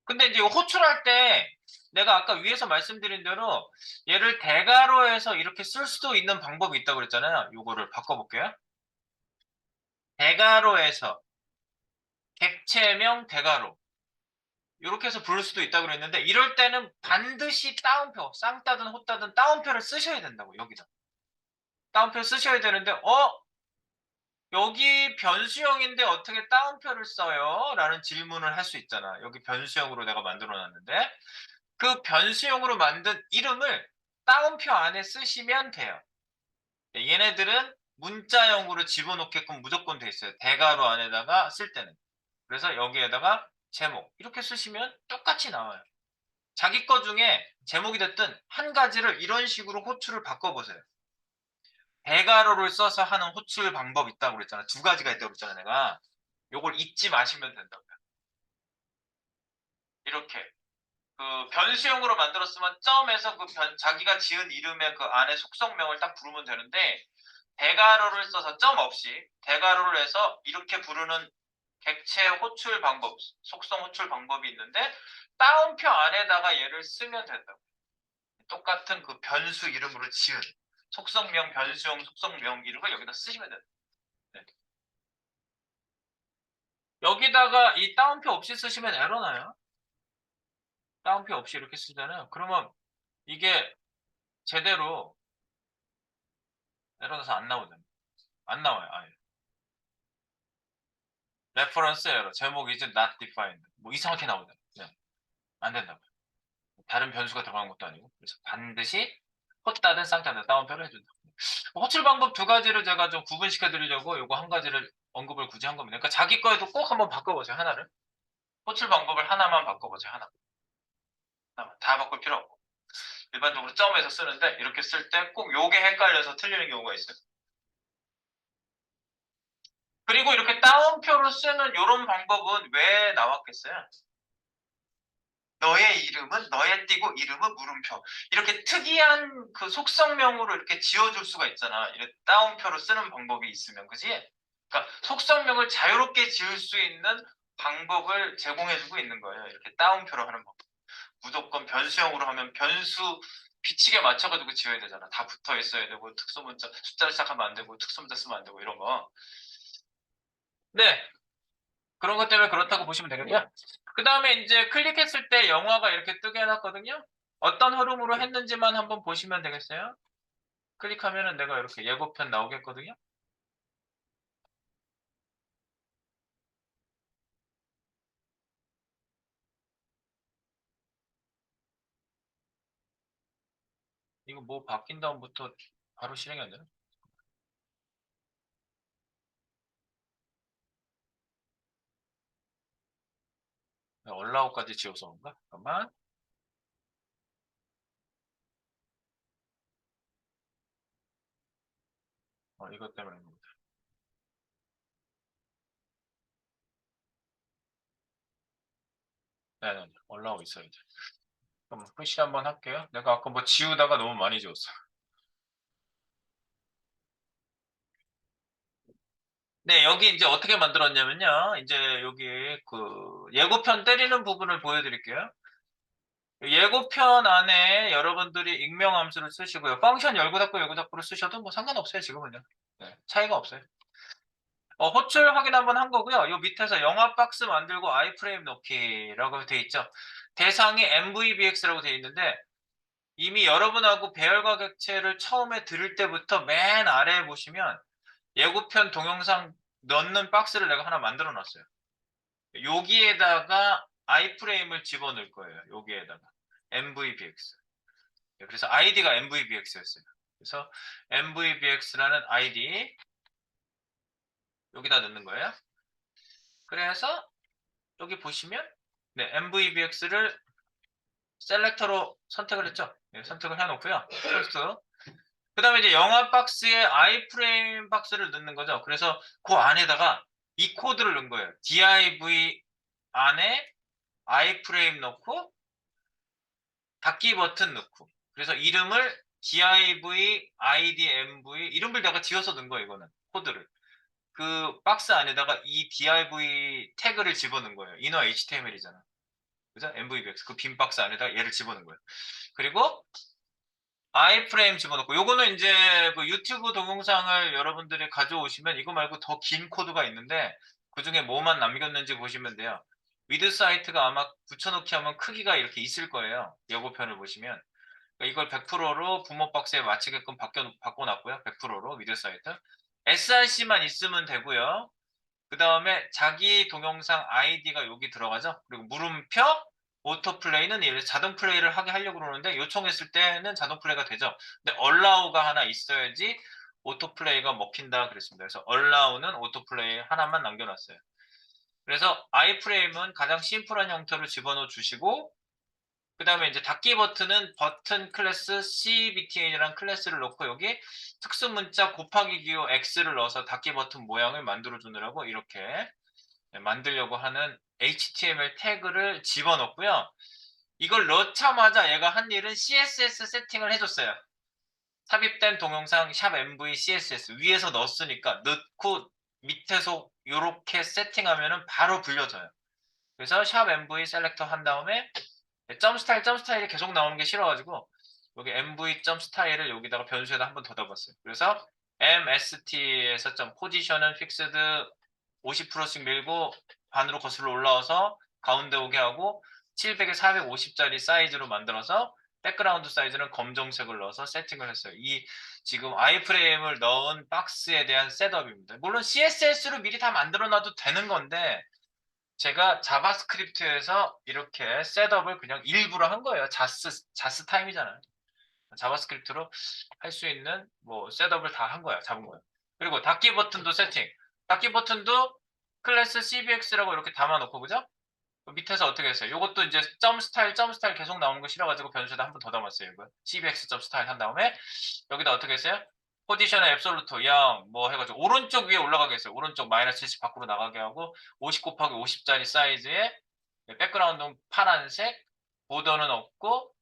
A: 근데 이제 호출할 때 내가 아까 위에서 말씀드린 대로 얘를 대괄호해서 이렇게 쓸 수도 있는 방법이 있다고 그랬잖아요. 이거를 바꿔볼게요. 대괄호에서 객체명 대괄호 이렇게 해서 부를 수도 있다고 그랬는데 이럴 때는 반드시 따옴표 쌍따든 호따든 따옴표를 쓰셔야 된다고 여기다 따옴표 쓰셔야 되는데 여기 변수형인데 어떻게 따옴표를 써요? 라는 질문을 할 수 있잖아. 여기 변수형으로 내가 만들어 놨는데 그 변수형으로 만든 이름을 따옴표 안에 쓰시면 돼요. 네, 얘네들은 문자형으로 집어넣게끔 무조건 돼 있어요. 대괄호 안에다가 쓸 때는. 그래서 여기에다가 제목 이렇게 쓰시면 똑같이 나와요. 자기 거 중에 제목이 됐든 한 가지를 이런 식으로 호출을 바꿔보세요. 대괄호를 써서 하는 호출 방법 있다고 그랬잖아. 두 가지가 있다고 그랬잖아, 내가. 요걸 잊지 마시면 된다고요. 이렇게. 그 변수형으로 만들었으면 점에서 그 자기가 지은 이름의 그 안에 속성명을 딱 부르면 되는데 대괄호를 써서 점 없이 대괄호를 해서 이렇게 부르는 객체 호출 방법, 속성 호출 방법이 있는데 따옴표 안에다가 얘를 쓰면 된다고. 똑같은 그 변수 이름으로 지은 속성명, 변수형, 속성명 이름을 여기다 쓰시면 된다. 네. 여기다가 이 따옴표 없이 쓰시면 에러 나요. 따옴표 없이 이렇게 쓰잖아요. 그러면 이게 제대로 에러 나서 안 나오잖아요. 안 나와요. 아예. 레퍼런스 에러. 제목 is not defined. 뭐 이상하게 나오잖아요. 네. 안 된다고요. 다른 변수가 들어간 것도 아니고. 그래서 반드시 헛다든 쌍다든 다운표를 해준다. 호출 방법 두 가지를 제가 좀 구분시켜 드리려고 요거 한 가지를 언급을 굳이 한 겁니다. 그러니까 자기 거에도 꼭 한번 바꿔보세요. 하나를. 호출 방법을 하나만 바꿔보세요. 하나만. 다 바꿀 필요 없고. 일반적으로 점에서 쓰는데 이렇게 쓸 때 꼭 요게 헷갈려서 틀리는 경우가 있어요. 그리고 이렇게 따옴표로 쓰는 이런 방법은 왜 나왔겠어요? 너의 이름은 너의 띠고 이름은 물음표. 이렇게 특이한 그 속성명으로 이렇게 지어줄 수가 있잖아. 이렇게 따옴표로 쓰는 방법이 있으면, 그지? 그러니까 속성명을 자유롭게 지을 수 있는 방법을 제공해주고 있는 거예요. 이렇게 따옴표로 하는 방법. 무조건 변수형으로 하면 변수 비치게 맞춰가지고 지어야 되잖아. 다 붙어 있어야 되고 특수문자 숫자를 시작하면 안 되고 특수문자 쓰면 안 되고 이런 거. 네, 그런 것 때문에 그렇다고 보시면 되겠고요. 그 다음에 이제 클릭했을 때 영화가 이렇게 뜨게 해놨거든요. 어떤 흐름으로 했는지만 한번 보시면 되겠어요. 클릭하면은 내가 이렇게 예고편 나오겠거든요. 이거 뭐 바뀐 다음부터 바로 실행이 안 되나? 얼라우까지 지워서 온가? 잠깐만. 이것 때문입니다. 네네. 올라오고 있어요, 이제. 그럼 푸시 한번 할게요. 내가 아까 뭐 지우다가 너무 많이 지웠어. 네, 여기 이제 어떻게 만들었냐면요. 이제 여기 그 예고편 때리는 부분을 보여드릴게요. 예고편 안에 여러분들이 익명 함수를 쓰시고요. 펑션 열고 닫고를 쓰셔도 뭐 상관없어요, 지금은요. 네, 차이가 없어요. 호출 확인 한번 한 거고요. 요 밑에서 영화 박스 만들고 아이프레임 넣기라고 돼 있죠. 대상이 MVBX라고 돼 있는데 이미 여러분하고 배열과 객체를 처음에 들을 때부터 맨 아래에 보시면 예고편 동영상 넣는 박스를 내가 하나 만들어 놨어요. 여기에다가 아이프레임을 집어넣을 거예요. 여기에다가 MVBX. 그래서 아이디가 MVBX였어요. 그래서 MVBX라는 아이디 여기다 넣는 거예요. 그래서 여기 보시면 네, MVBX를 셀렉터로 선택을 했죠. 네, 선택을 해놓고요. first. 그 다음에 이제 영화 박스에 아이프레임 박스를 넣는 거죠. 그래서 그 안에다가 이 코드를 넣은 거예요. div 안에 아이프레임 넣고 닫기 버튼 넣고 그래서 이름을 div idmv 이름을 내가 지어서 넣은 거예요. 이거는 코드를. 그 박스 안에다가 이 div 태그를 집어넣은 거예요. inner html이잖아. 그죠? MVBX 그 빈 박스 안에다가 얘를 집어넣은 거예요. 그리고 아이프레임 집어넣고 요거는 이제 그 유튜브 동영상을 여러분들이 가져오시면 이거 말고 더 긴 코드가 있는데 그중에 뭐만 남겼는지 보시면 돼요. 위드 사이트가 아마 붙여넣기 하면 크기가 이렇게 있을 거예요. 예고편을 보시면. 그러니까 이걸 100%로 부모 박스에 맞추게끔 바꿔놨고요. 100%로 위드 사이트. src만 있으면 되고요. 그 다음에 자기 동영상 아이디가 여기 들어가죠. 그리고 물음표, 오토플레이는 자동 플레이를 하게 하려고 그러는데 요청했을 때는 자동 플레이가 되죠. 근데 allow가 하나 있어야지 오토플레이가 먹힌다 그랬습니다. 그래서 allow는 오토플레이 하나만 남겨놨어요. 그래서 아이프레임은 가장 심플한 형태로 집어넣어 주시고 그 다음에 이제 닫기 버튼은 버튼 클래스 CBTN이라는 클래스를 넣고 여기 특수문자 곱하기 기호 X를 넣어서 닫기 버튼 모양을 만들어 주느라고 이렇게 만들려고 하는 HTML 태그를 집어넣고요. 이걸 넣자마자 얘가 한 일은 CSS 세팅을 해줬어요. 삽입된 동영상 샵 MV CSS 위에서 넣었으니까 넣고 밑에서 이렇게 세팅하면 바로 불려져요. 그래서 샵 MV 셀렉터 한 다음에 점스타일이 계속 나오는 게 싫어가지고 여기 mv 점스타일을 여기다가 변수에다 한번 더 넣어봤어요. 그래서 mst에서 점 포지션은 픽스드 50%씩 밀고 반으로 거슬러 올라와서 가운데 오게 하고 700에 450짜리 사이즈로 만들어서 백그라운드 사이즈는 검정색을 넣어서 세팅을 했어요. 이 지금 아이프레임을 넣은 박스에 대한 셋업입니다. 물론 CSS로 미리 다 만들어 놔도 되는 건데 제가 자바스크립트에서 이렇게 셋업을 그냥 일부러 한 거예요. 자스 타임이잖아요. 자바스크립트로 할 수 있는 뭐 셋업을 다 한 거야, 잡은 거야. 그리고 닫기 버튼도 세팅. 닫기 버튼도 클래스 CBX라고 이렇게 담아놓고, 그죠? 밑에서 어떻게 했어요? 이것도 이제 점 스타일 계속 나오는 거 싫어가지고 변수에다 한 번 더 담았어요. 이거 CBX 점 스타일 한 다음에 여기다 어떻게 했어요? 포지션의 앱솔루트 0, 뭐 해가지고 오른쪽 위에 올라가게 했어요. 오른쪽 마이너스 70 밖으로 나가게 하고 50 곱하기 50짜리 사이즈에 백그라운드는 파란색, 보더는 없고,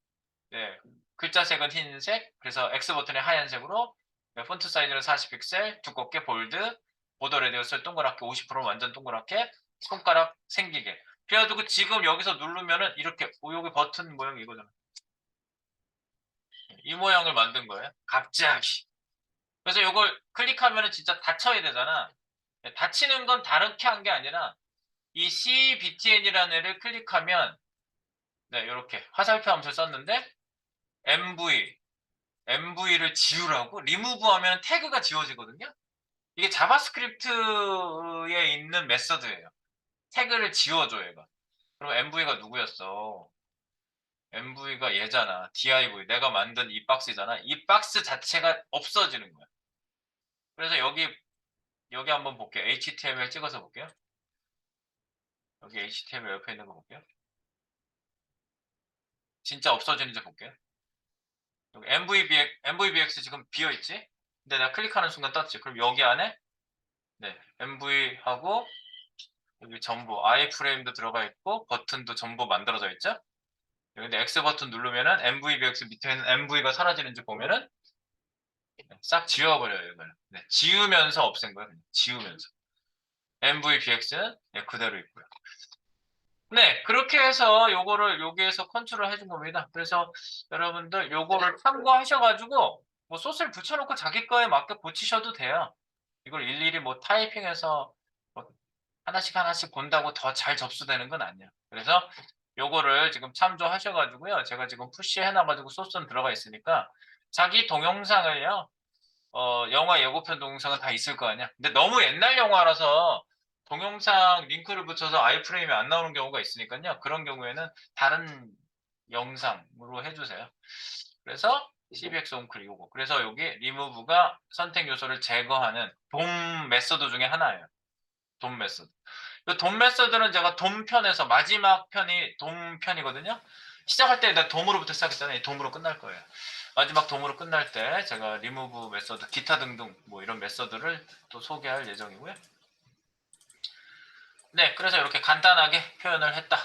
A: 네, 글자색은 흰색, 그래서 X 버튼의 하얀색으로, 네, 폰트 사이즈는 40픽셀, 두껍게 볼드, 보더 레디어스 동그랗게 50% 완전 동그랗게, 손가락 생기게. 그래가지고 지금 여기서 누르면은 이렇게 여기 버튼 모양이 이거잖아. 이 모양을 만든 거예요. 갑자기. 그래서 이걸 클릭하면은 진짜 닫혀야 되잖아. 네, 닫히는 건 다르게 한 게 아니라 이 CBTN이라는 애를 클릭하면, 네, 이렇게 화살표 함수 썼는데 MV를 지우라고 리무브 하면 태그가 지워지거든요. 이게 자바스크립트에 있는 메서드예요. 태그를 지워줘 얘가. 그럼 MV가 누구였어? MV가 얘잖아. div. 내가 만든 이 박스잖아. 이 박스 자체가 없어지는 거야. 그래서 여기 한번 볼게요. HTML 찍어서 볼게요. 여기 HTML 옆에 있는 거 볼게요. 진짜 없어지는지 볼게요. 여기 MVBX 지금 비어있지? 근데 내가 클릭하는 순간 떴지. 그럼 여기 안에, 네, MV하고 여기 전부 아이프레임도 들어가 있고 버튼도 전부 만들어져 있죠? 여기 X 버튼 누르면은 MVBX 밑에 있는 MV가 사라지는지 보면은 싹 지워버려요, 이거는. 네, 지우면서 없앤 거예요. 그냥 지우면서. MVBX는 네, 그대로 있고요. 네, 그렇게 해서 요거를 여기에서 컨트롤 해준 겁니다. 그래서 여러분들 요거를 참고하셔가지고 뭐 소스를 붙여놓고 자기 거에 맞게 고치셔도 돼요. 이걸 일일이 뭐 타이핑해서 뭐 하나씩 본다고 더 잘 접수되는 건 아니에요. 그래서 요거를 지금 참조하셔가지고요. 제가 지금 푸시해놔가지고 소스는 들어가 있으니까 자기 동영상을요. 영화 예고편 동영상은 다 있을 거 아니야. 근데 너무 옛날 영화라서 동영상 링크를 붙여서 아이프레임이 안 나오는 경우가 있으니까요. 그런 경우에는 다른 영상으로 해주세요. 그래서 CBX 홈클릭 요거. 그래서 여기 리무브가 선택 요소를 제거하는 돔 메서드 중에 하나예요. 돔 메서드. 이돔 메서드는 제가 돔 편에서 마지막 편이 돔 편이거든요. 시작할 때 내가 돔으로부터 시작했잖아요. 이 돔으로 끝날 거예요. 마지막 돔으로 끝날 때 제가 리무브 메서드, 기타 등등 뭐 이런 메서드를 또 소개할 예정이고요. 네, 그래서 이렇게 간단하게 표현을 했다.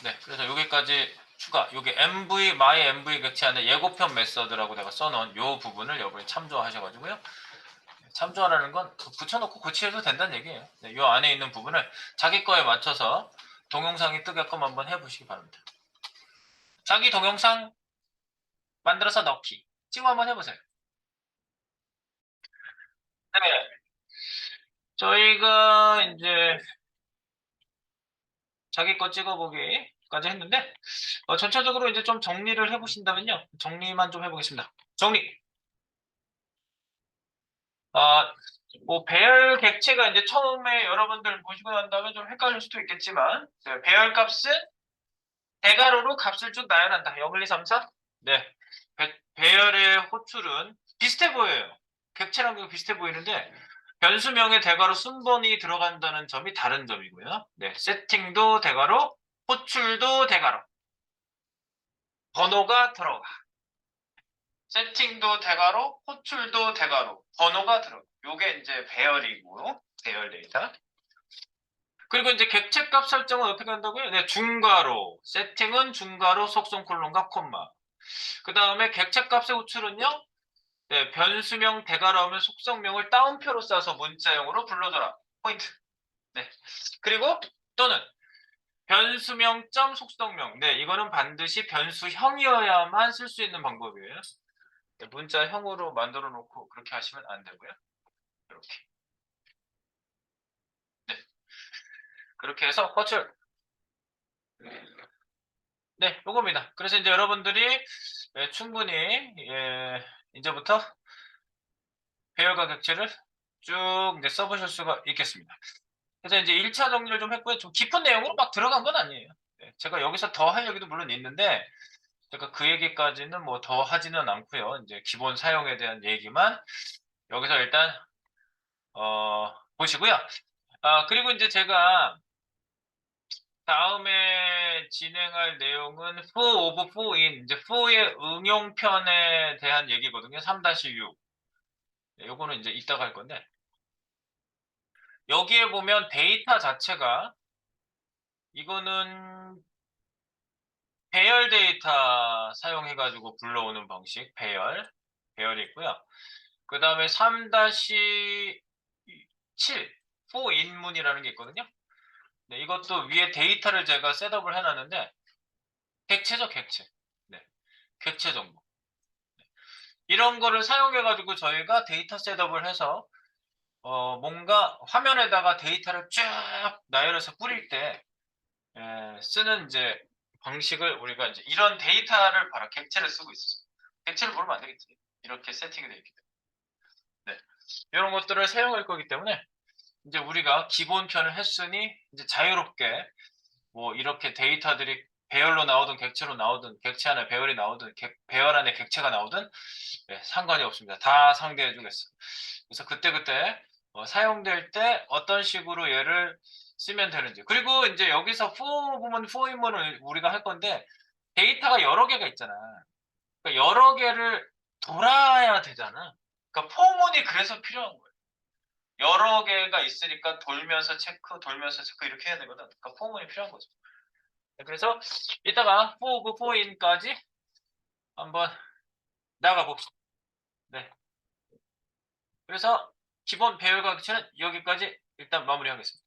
A: 네, 그래서 여기까지 추가. 여기 MV, my MV 객체 안에 예고편 메서드라고 내가 써놓은 요 부분을 여러분이 참조하셔가지고요. 참조하라는 건 붙여놓고 고치해도 된다는 얘기예요. 네, 요 안에 있는 부분을 자기 거에 맞춰서 동영상이 뜨게끔 한번 해보시기 바랍니다. 자기 동영상 만들어서 넣기. 지금 한번 해보세요. 네, 저희가 이제 자기 거 찍어보기까지 했는데 전체적으로 이제 좀 정리를 해보신다면요. 정리만 좀 해보겠습니다. 정리. 아, 뭐 배열 객체가 이제 처음에 여러분들 보시고 난 다음에 좀 헷갈릴 수도 있겠지만 배열 값은 대괄호로 값을 쭉 나열한다. 0, 1, 2, 3, 4. 네. 배열의 호출은 비슷해 보여요. 객체랑 비슷해 보이는데 변수명의 대괄호 순번이 들어간다는 점이 다른 점이고요. 네. 세팅도 대괄호, 호출도 대괄호. 번호가 들어가. 세팅도 대괄호, 호출도 대괄호, 번호가 들어가. 요게 이제 배열이고요. 배열 데이터. 그리고 이제 객체값 설정은 어떻게 한다고요? 네, 중괄호. 세팅은 중괄호, 속성 콜론과 콤마. 그 다음에 객체값의 호출은요. 네, 변수명 대괄호 하면 속성명을 따옴표로 써서 문자형으로 불러줘라. 포인트. 네. 그리고 또는 변수명 점 속성명. 네, 이거는 반드시 변수형이어야만 쓸 수 있는 방법이에요. 네, 문자형으로 만들어 놓고 그렇게 하시면 안 되고요. 이렇게. 네. 그렇게 해서 호출. 네, 요겁니다. 그래서 이제 여러분들이 충분히 이제부터 배열과 객체를 쭉 이제 써보실 수가 있겠습니다. 그래서 이제 1차 정리를 좀 했고요. 좀 깊은 내용으로 막 들어간 건 아니에요. 네, 제가 여기서 더 할 얘기도 물론 있는데 제가 그 얘기까지는 뭐 더 하지는 않고요. 이제 기본 사용에 대한 얘기만 여기서 일단 보시고요. 아, 그리고 이제 제가 다음에 진행할 내용은 for of for인 이제 for의 응용편에 대한 얘기거든요. 3-6. 네, 요거는 이제 이따가 할 건데 여기에 보면 데이터 자체가 이거는 배열 데이터 사용해가지고 불러오는 방식, 배열이 있고요. 그 다음에 3-7, for 인문이라는 게 있거든요. 네, 이것도 위에 데이터를 제가 셋업을 해놨는데, 객체죠, 객체. 네, 객체 정보. 이런 거를 사용해가지고 저희가 데이터 셋업을 해서, 뭔가 화면에다가 데이터를 쭉 나열해서 뿌릴 때, 쓰는 이제 방식을 우리가 이제 이런 데이터를 봐라 객체를 쓰고 있어요. 객체를 모르면 안 되겠지. 이렇게 세팅이 되어 있기 때문에. 네. 이런 것들을 사용할 거기 때문에 이제 우리가 기본편을 했으니 이제 자유롭게 뭐 이렇게 데이터들이 배열로 나오든 객체로 나오든 객체 안에 배열이 나오든 배열 안에 객체가 나오든 상관이 없습니다. 다 상대해 주겠어. 그래서 그때그때 사용될 때 어떤 식으로 얘를 쓰면 되는지. 그리고 이제 여기서 for 부분, for 인문을 우리가 할 건데 데이터가 여러 개가 있잖아. 그러니까 여러 개를 돌아야 되잖아. 그러니까 포문이 그래서 필요한 거예요. 여러 개가 있으니까 돌면서 체크, 돌면서 체크 이렇게 해야 되거든. 그러니까 포문이 필요한 거죠. 네, 그래서 이따가 for of for인까지 한번 나가 봅시다. 네. 그래서 기본 배열과 객체는 여기까지 일단 마무리하겠습니다.